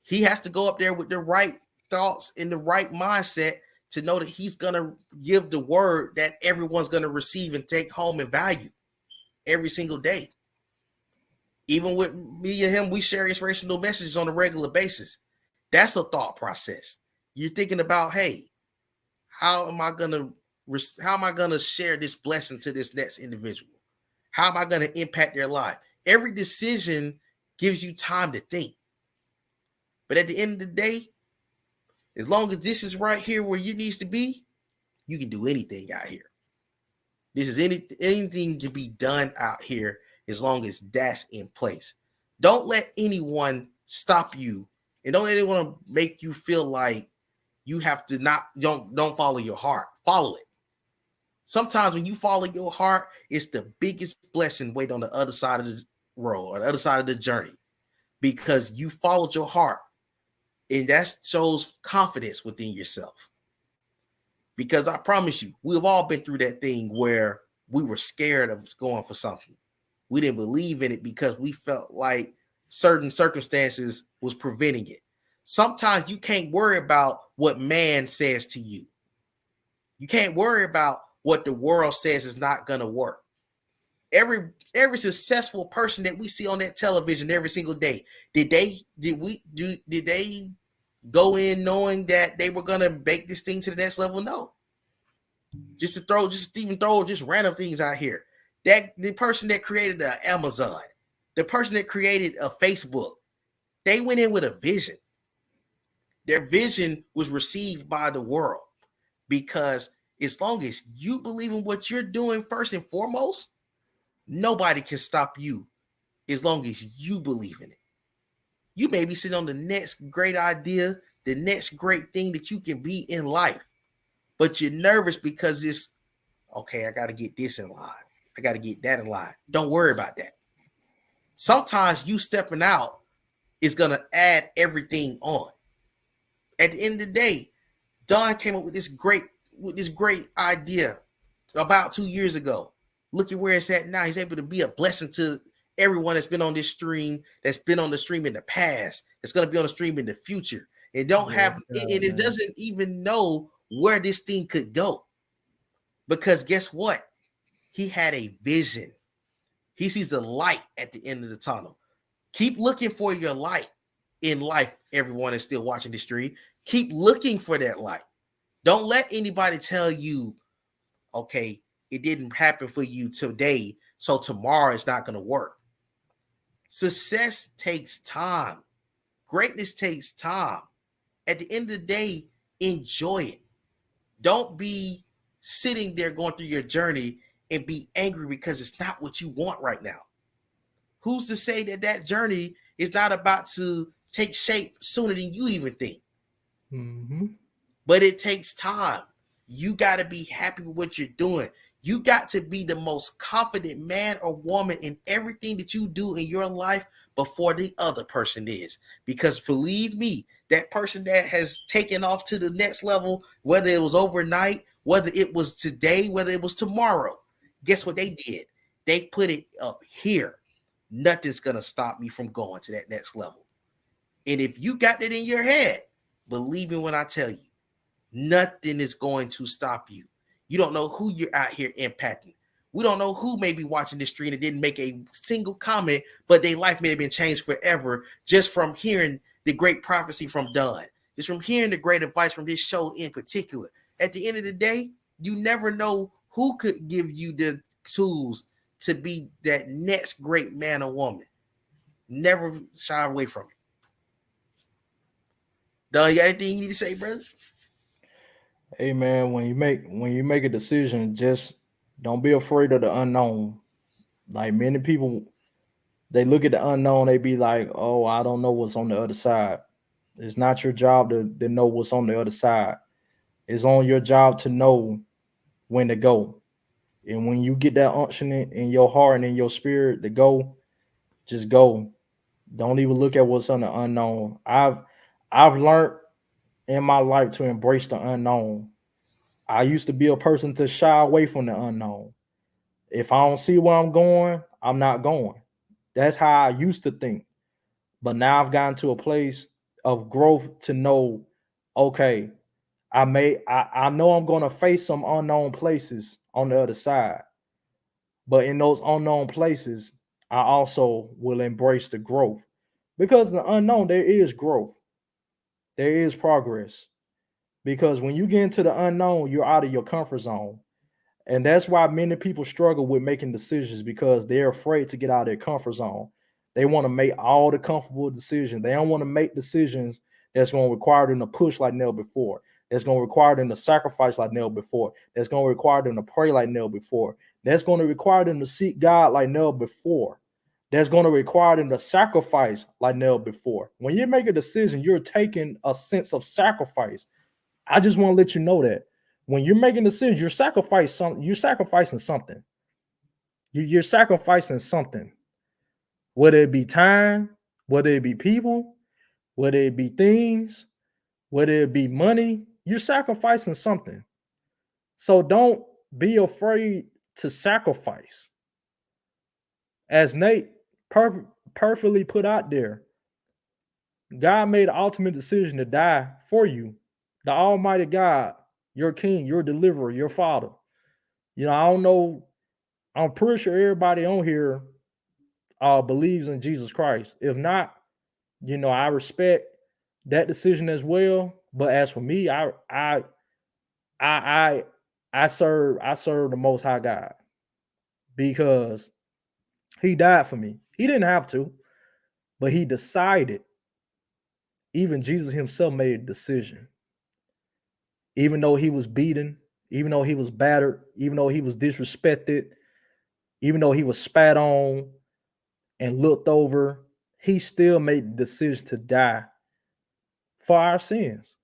He has to go up there with the right thoughts in the right mindset to know that he's gonna give the word that everyone's gonna receive and take home and value every single day. Even with me and him, we share inspirational messages on a regular basis. That's a thought process. You're thinking about, hey, how am I gonna how am I gonna share this blessing to this next individual? How am I gonna impact their life? Every decision gives you time to think. But at the end of the day, as long as this is right here where you needs to be, you can do anything out here. This is anything can be done out here as long as that's in place. Don't let anyone stop you, and don't let anyone make you feel like you have to not don't follow your heart. Follow it. Sometimes when you follow your heart, it's the biggest blessing waiting on the other side of the road or the other side of the journey because you followed your heart, and that shows confidence within yourself. Because I promise you, we've all been through that thing where we were scared of going for something. We didn't believe in it because we felt like certain circumstances was preventing it. Sometimes you can't worry about what man says to you. You can't worry about what the world says is not going to work. Every successful person that we see on that television every single day, did they go in knowing that they were going to make this thing to the next level? No. Just random things out here. That the person that created Amazon, the person that created a Facebook, they went in with a vision. Their vision was received by the world because as long as you believe in what you're doing first and foremost, nobody can stop you as long as you believe in it. You may be sitting on the next great idea, the next great thing that you can be in life, but you're nervous because it's okay, I got to get this in line. I got to get that in line. Don't worry about that. Sometimes you stepping out is going to add everything on. At the end of the day, Don came up with this great idea about 2 years ago. Look at where it's at now. He's able to be a blessing to everyone that's been on this stream, that's been on the stream in the past, that's going to be on the stream in the future, and don't Yes, have God, it man. doesn't even know where this thing could go. Because guess what? He had a vision. He sees the light at the end of the tunnel. Keep looking for your light in life. Everyone is still watching the stream. Keep looking for that light. Don't let anybody tell you, okay, it didn't happen for you today, so tomorrow it's not going to work. Success takes time. Greatness takes time. At the end of the day, enjoy it. Don't be sitting there going through your journey and be angry because it's not what you want right now. Who's to say that that journey is not about to take shape sooner than you even think? Mm-hmm. But it takes time. You got to be happy with what you're doing. You got to be the most confident man or woman in everything that you do in your life before the other person is. Because believe me, that person that has taken off to the next level, whether it was overnight, whether it was today, whether it was tomorrow, guess what they did? They put it up here. Nothing's going to stop me from going to that next level. And if you got that in your head, believe me when I tell you, nothing is going to stop you. You don't know who you're out here impacting. We don't know who may be watching this stream and didn't make a single comment, but their life may have been changed forever just from hearing the great prophecy from Don, just from hearing the great advice from this show in particular. At the end of the day, you never know who could give you the tools to be that next great man or woman. Never shy away from it. Don, you got anything you need to say, brother? Hey man, when you make a decision, just don't be afraid of the unknown. Like many people, they look at the unknown, they be like, "Oh, I don't know what's on the other side." It's not your job to know what's on the other side. It's on your job to know when to go. And when you get that unction in your heart and in your spirit to go, just go. Don't even look at what's on the unknown. I've learned in my life to embrace the unknown. I used to be a person to shy away from the unknown. If I don't see where I'm going, I'm not going. That's how I used to think. But now I've gotten to a place of growth to know okay, I know I'm gonna face some unknown places on the other side, but in those unknown places, I also will embrace the growth. Because the unknown, there is growth, there is progress. Because when you get into the unknown, you're out of your comfort zone. And that's why many people struggle with making decisions because they're afraid to get out of their comfort zone. They want to make all the comfortable decisions. They don't want to make decisions that's going to require them to push like never before. That's going to require them to sacrifice like never before. That's going to require them to pray like never before. That's going to require them to seek God like never before. That's going to require them to sacrifice like never before. When you make a decision, you're taking a sense of sacrifice. I just want to let you know that when you're making decisions, you're sacrificing something. You're sacrificing something, whether it be time, whether it be people, whether it be things, whether it be money. You're sacrificing something. So don't be afraid to sacrifice. As Nate perfectly put out there, God made the ultimate decision to die for you. The Almighty God, your King, your deliverer, your Father. I don't know. I'm pretty sure everybody on here believes in Jesus Christ. If not, I respect that decision as well. But as for me, I I serve the Most High God because He died for me. He didn't have to, but He decided. Even Jesus Himself made a decision. Even though He was beaten, even though He was battered, even though He was disrespected, even though He was spat on and looked over, He still made the decision to die for our sins.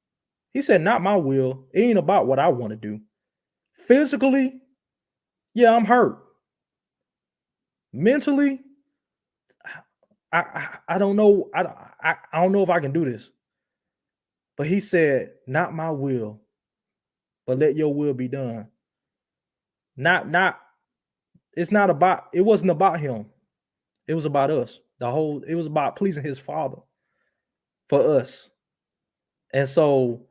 He said, "Not my will. It ain't about what I want to do. Physically, yeah, I'm hurt. Mentally, I don't know. I don't know if I can do this." But He said, "Not my will, but let your will be done." Not it's not about it wasn't about Him. It was about us. It was about pleasing His Father for us. And so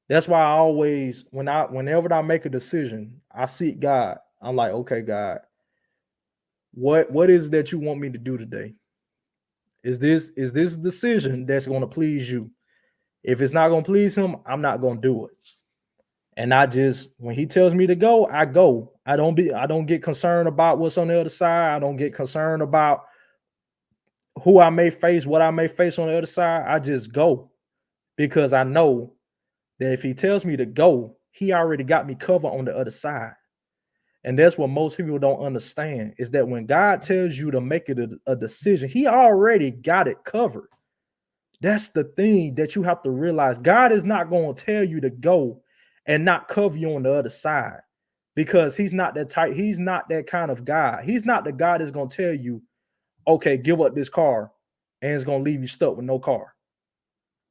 that's why I always whenever I make a decision, I seek God. I'm like, okay, God, what is it that you want me to do today? Is this decision that's going to please you? If it's not going to please Him, I'm not going to do it. And I just when He tells me to go, I go. I don't get concerned about what's on the other side. I don't get concerned about who I may face, what I may face on the other side. I just go because I know that if He tells me to go, He already got me covered on the other side. And that's what most people don't understand is that when God tells you to make it a decision, He already got it covered. That's the thing that you have to realize. God is not going to tell you to go and not cover you on the other side because He's not that type. He's not that kind of God. He's not the God that's going to tell you, okay, give up this car and it's going to leave you stuck with no car.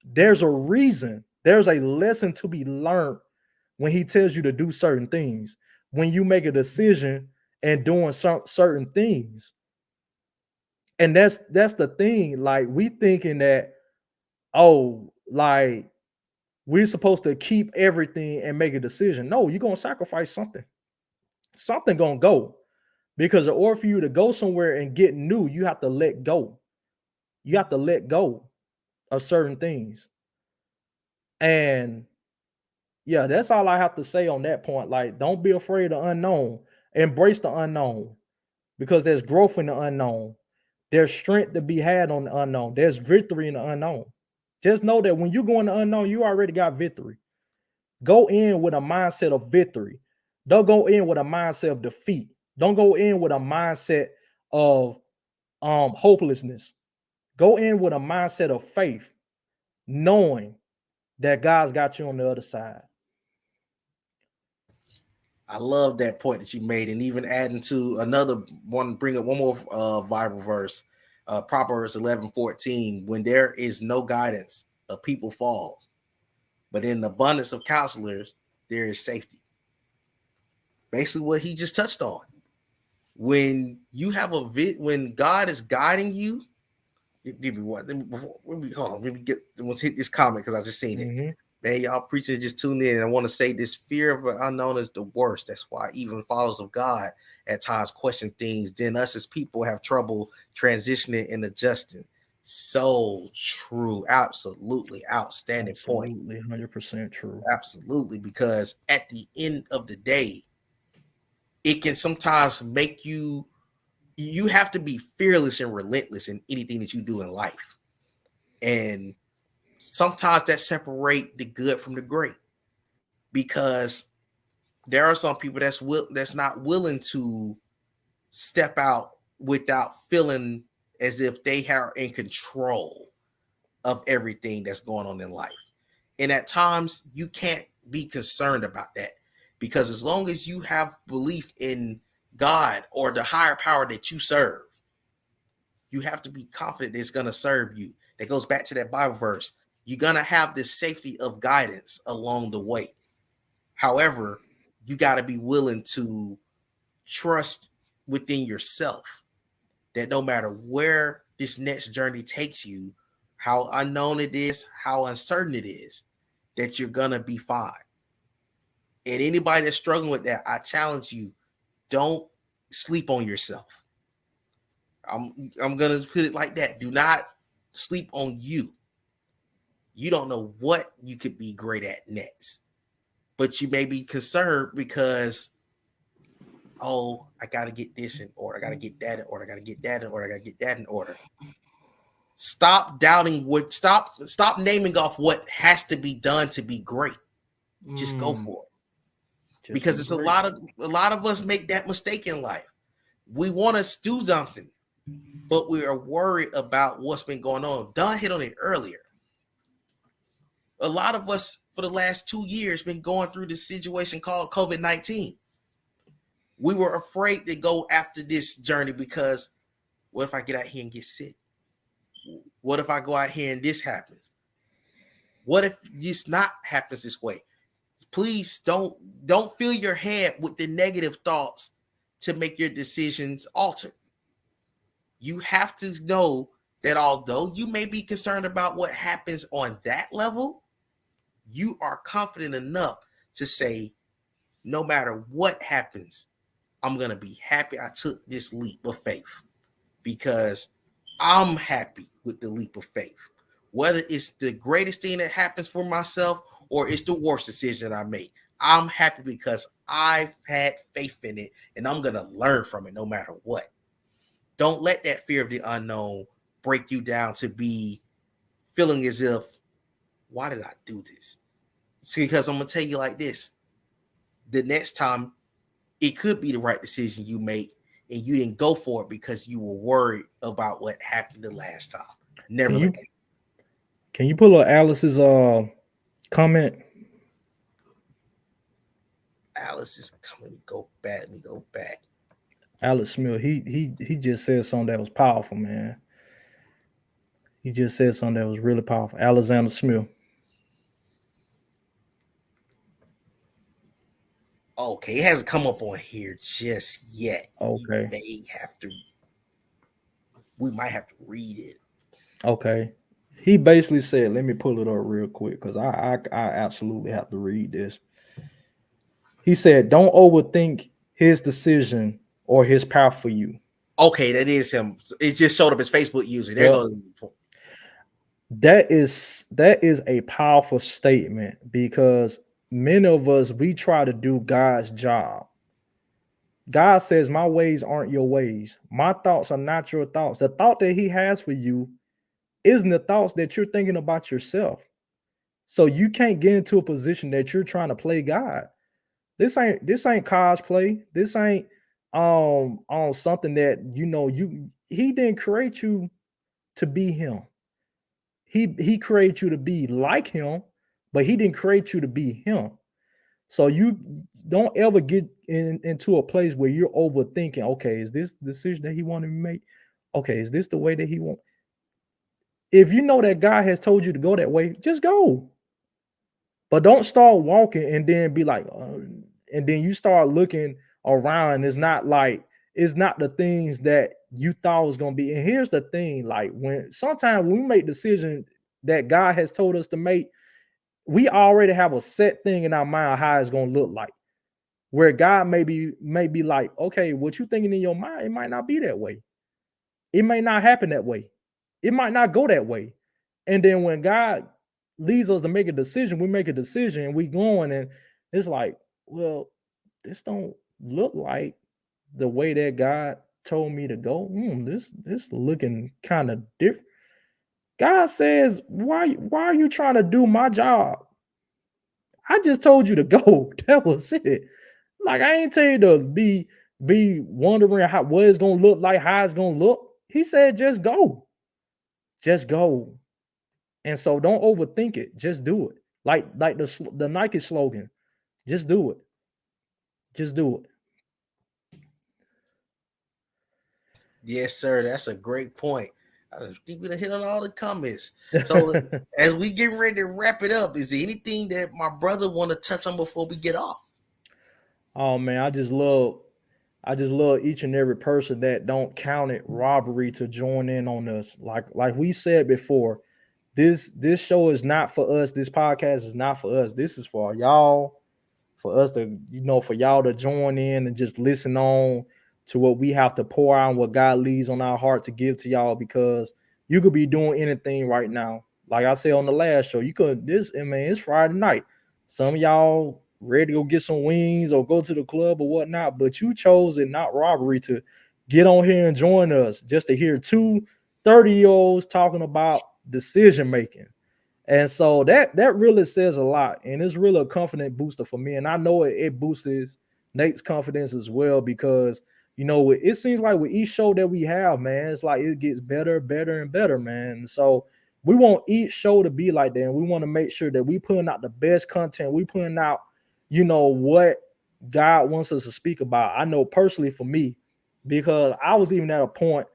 There's a reason. There's a lesson to be learned when He tells you to do certain things. When you make a decision and doing certain things. And that's the thing. Like we thinking that, oh, like we're supposed to keep everything and make a decision. No, you're gonna sacrifice something. Something gonna go. Because in order for you to go somewhere and get new, you have to let go. You have to let go of certain things. And yeah, that's all I have to say on that point. Like, don't be afraid of unknown. Embrace the unknown because there's growth in the unknown. There's strength to be had on the unknown. There's victory in the unknown. Just know that when you go in the unknown, you already got victory. Go in with a mindset of victory. Don't go in with a mindset of defeat. Don't go in with a mindset of hopelessness. Go in with a mindset of faith, knowing that God's got you on the other side. I love that point that you made, and even adding to another one, bring up one more Bible verse, Proverbs 11:14. When there is no guidance, a people falls, but in the abundance of counselors, there is safety. Basically, what he just touched on. When you have when God is guiding you, give me one. Hold on. Let me get. Let's hit this comment because I just seen it. Mhm. Man, y'all preaching just tune in. And I want to say this fear of the unknown is the worst. That's why even followers of God at times question things. Then us as people have trouble transitioning and adjusting. So true. Absolutely outstanding point. Absolutely, 100% true. Absolutely. Because at the end of the day, it can sometimes make you have to be fearless and relentless in anything that you do in life. And sometimes that separate the good from the great, because there are some people that's not willing to step out without feeling as if they are in control of everything that's going on in life. And at times you can't be concerned about that, because as long as you have belief in God or the higher power that you serve, you have to be confident that it's going to serve you. That goes back to that Bible verse. You're going to have this safety of guidance along the way. However, you got to be willing to trust within yourself that no matter where this next journey takes you, how unknown it is, how uncertain it is, that you're going to be fine. And anybody that's struggling with that, I challenge you, don't sleep on yourself. I'm gonna put it like that. Do not sleep on you. You don't know what you could be great at next, but you may be concerned because, oh, I gotta get this in order, I gotta get that in order, I gotta get that in order, I gotta get that in order. Stop doubting what. Stop naming off what has to be done to be great. Just go for it, Just because be it's great. a lot of us make that mistake in life. We want to do something, but we are worried about what's been going on. Don hit on it earlier. A lot of us for the last 2 years been going through this situation called COVID-19. We were afraid to go after this journey because what if I get out here and get sick? What if I go out here and this happens? What if this not happens this way? Please don't fill your head with the negative thoughts to make your decisions alter. You have to know that although you may be concerned about what happens on that level, you are confident enough to say, no matter what happens, I'm going to be happy I took this leap of faith, because I'm happy with the leap of faith. Whether it's the greatest thing that happens for myself or it's the worst decision I make, I'm happy because I've had faith in it and I'm going to learn from it no matter what. Don't let that fear of the unknown break you down to be feeling as if, why did I do this? It's because I'm going to tell you like this. The next time, it could be the right decision you make, and you didn't go for it because you were worried about what happened the last time. Can Never let you that. can you pull up Alice's comment? Alice is coming to go back. Let me go back. Alex Smith, he just said something that was powerful, man. He just said something that was really powerful. Alexander Smith. Okay, it hasn't come up on here just yet. You Okay. may have to. We might have to read it. Okay. He basically said, let me pull it up real quick because I absolutely have to read this. He said, don't overthink his decision or his path for you. Okay, that is him. It just showed up as Facebook user. There Yep. goes. That is a powerful statement because many of us we try to do God's job. God says, my ways aren't your ways. My thoughts are not your thoughts. The thought that he has for you isn't the thoughts that you're thinking about yourself. So you can't get into a position that you're trying to play God. This ain't cosplay. This ain't on something that he didn't create you to be him. He created you to be like him, but he didn't create you to be him. So you don't ever get into a place where you're overthinking, okay, is this the decision that he wanted to make? Okay, is this the way that he want? If you know that God has told you to go that way, just go. But don't start walking and then be like, and then you start looking around. It's not the things that you thought was gonna be. And here's the thing: like when sometimes we make decisions that God has told us to make, we already have a set thing in our mind how it's gonna look like. Where God may be like, okay, what you thinking in your mind, it might not be that way. It may not happen that way. It might not go that way. And then when God leads us to make a decision, we make a decision and we going and it's like, well, this don't look like the way that God told me to go. This looking kind of different. God says, why are you trying to do my job? I just told you to go. That was it. Like I ain't tell you to be wondering how what it's gonna look like, how it's gonna look. He said, just go. Just go. And so don't overthink it. Just do it. Like the Nike slogan. Just do it. Just do Yes, sir. That's a great point. I think we done hit on all the comments. So it. as we get ready to wrap it up, is there anything that my brother want to touch on before we get off? Oh man, I just love each and every person that don't count it robbery to join in on us. Like we said before, this show is not for us. This podcast is not for us. This is for y'all, for us to, for y'all to join in and just listen on to what we have to pour out and what God leaves on our heart to give to y'all, because you could be doing anything right now. Like I said on the last show, you could this I mean it's Friday night. Some of y'all ready to go get some wings or go to the club or whatnot, but you chose it not robbery to get on here and join us just to hear two 30-year-olds talking about decision making. And so that really says a lot, and it's really a confident booster for me. And I know it boosts Nate's confidence as well, because it seems like with each show that we have, man, it's like it gets better, better, and better, man. And so we want each show to be like that, and we want to make sure that we putting out the best content. We putting out, what God wants us to speak about. I know personally for me, because I was even at a point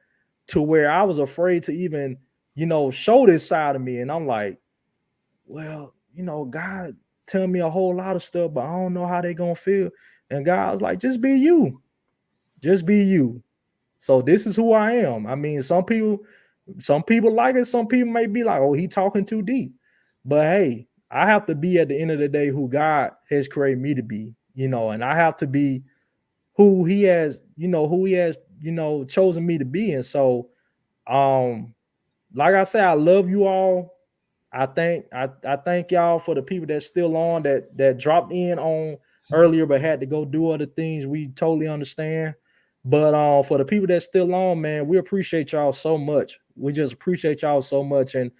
to where I was afraid to even, show this side of me, and I'm like, well, God tell me a whole lot of stuff, but I don't know how they gonna feel. And God was like, just be you. Just be you. So this is who I am. I mean, some people like it, some people may be like, oh, he talking too deep. But hey, I have to be at the end of the day who God has created me to be, and I have to be who he has chosen me to be. And so um, like I said, I love you all. I thank y'all for the people that's still on that dropped in on earlier but had to go do other things. We totally understand. But for the people that's still on, man, we appreciate y'all so much. We just appreciate y'all so much. And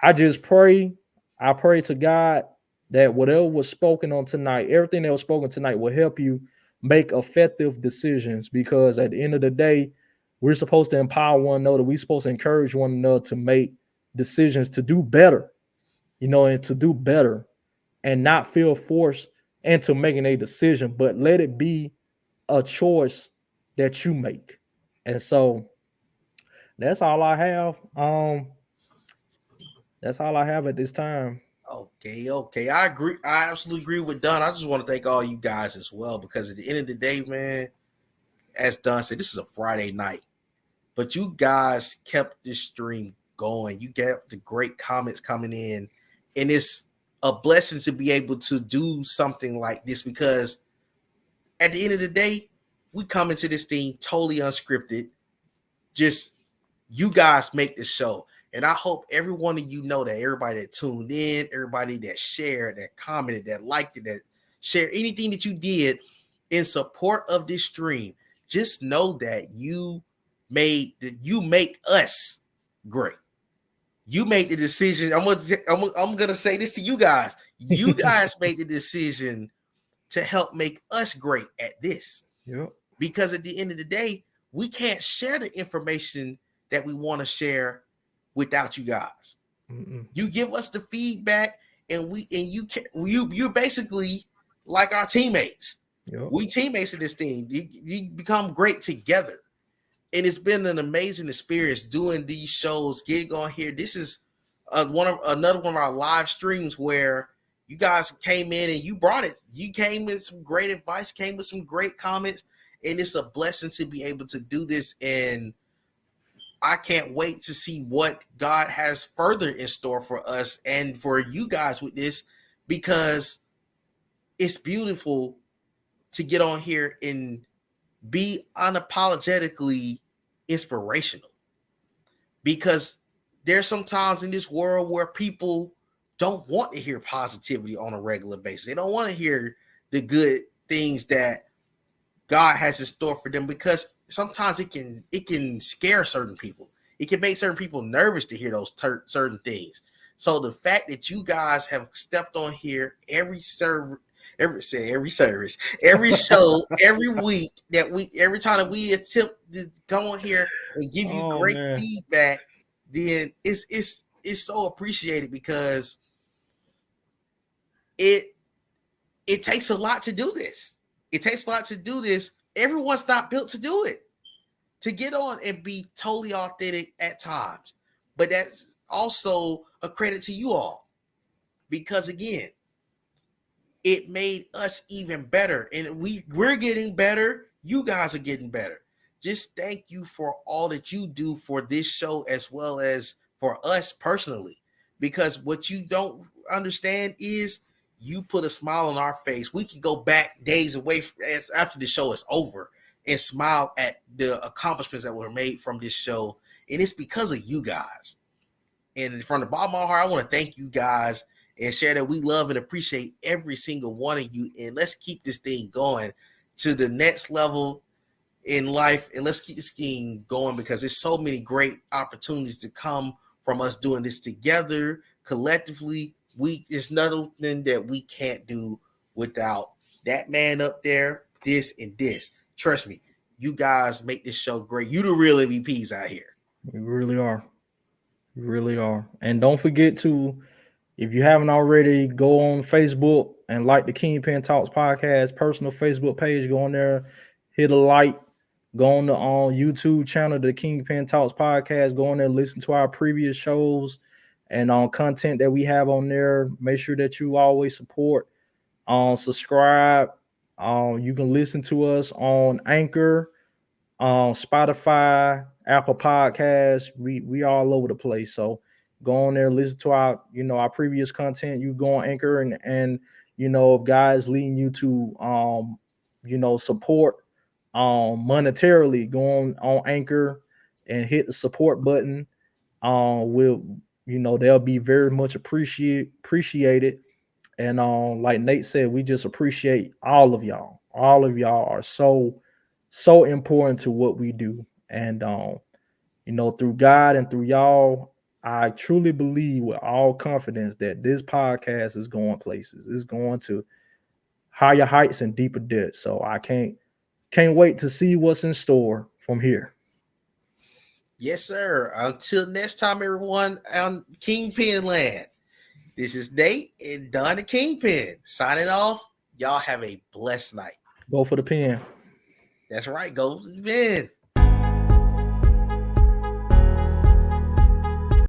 I just pray to God that whatever was spoken on tonight, everything that was spoken tonight will help you make effective decisions, because at the end of the day, we're supposed to empower one another. We're supposed to encourage one another to make decisions to do better, and to do better and not feel forced into making a decision, but let it be a choice that you make. And so that's all I have. That's all I have at this time. Okay, okay. I agree. I absolutely agree with Don. I just want to thank all you guys as well, because at the end of the day, man, as Don said, this is a Friday night. But you guys kept this stream going. You kept the great comments coming in. And it's a blessing to be able to do something like this, because at the end of the day, we come into this thing totally unscripted. Just you guys make the show. And I hope every one of you know that everybody that tuned in, everybody that shared, that commented, that liked it, that shared anything that you did in support of this stream, just know that you make us great. You made the decision. I'm gonna say this to you guys. You guys made the decision to help make us great at this. Yep. Because at the end of the day, we can't share the information that we want to share without you guys. Mm-mm. You give us the feedback, and you're basically like our teammates. Yep. We teammates in this thing. You become great together. And it's been an amazing experience doing these shows, getting on here. This is another one of our live streams where you guys came in and you brought it. You came with some great advice, came with some great comments, and it's a blessing to be able to do this. And I can't wait to see what God has further in store for us and for you guys with this. because it's beautiful to get on here and be unapologetically inspirational, because there's some times in this world where people don't want to hear positivity on a regular basis. They don't want to hear the good things that God has in store for them, because sometimes it can scare certain people. It can make certain people nervous to hear those certain things. So the fact that you guys have stepped on here every service, every show, every week, every time that we attempt to come on here and give you Oh great man. feedback, then it's so appreciated, because it it takes a lot to do this. It takes a lot to do this. Everyone's not built to do it, to get on and be totally authentic at times. But that's also a credit to you all, because again, it made us even better, and we're getting better. You guys are getting better. Just thank you for all that you do for this show as well as for us personally, because what you don't understand is you put a smile on our face. We can go back days away after the show is over and smile at the accomplishments that were made from this show, and it's because of you guys. And from the bottom of my heart, I want to thank you guys and share that we love and appreciate every single one of you. And let's keep this thing going to the next level in life. And let's keep this thing going, because there's so many great opportunities to come from us doing this together collectively. There's nothing that we can't do without that man up there, this and this. Trust me, you guys make this show great. You the real MVPs out here. We really are. We really are. And don't forget to, if you haven't already, go on Facebook and like the Kingpin Talks podcast personal Facebook page. Go on there, hit a like. Go on the YouTube channel, the Kingpin Talks podcast. Go on there, listen to our previous shows and on content that we have on there. Make sure that you always support. Subscribe. You can listen to us on Anchor, on Spotify, Apple Podcasts. We all over the place. So go on there, listen to our our previous content. You go on Anchor and if guys leading you to support monetarily, go on Anchor and hit the support button. Will they'll be very much appreciated. And like Nate said, we just appreciate all of y'all. All of y'all are so important to what we do. And through God and through y'all, I truly believe with all confidence that this podcast is going places. It's going to higher heights and deeper depths. So I can't wait to see what's in store from here. Yes, sir. Until next time, everyone, on Kingpin Land. This is Nate and Don the Kingpin signing off. Y'all have a blessed night. Go for the pen. That's right. Go, Vin.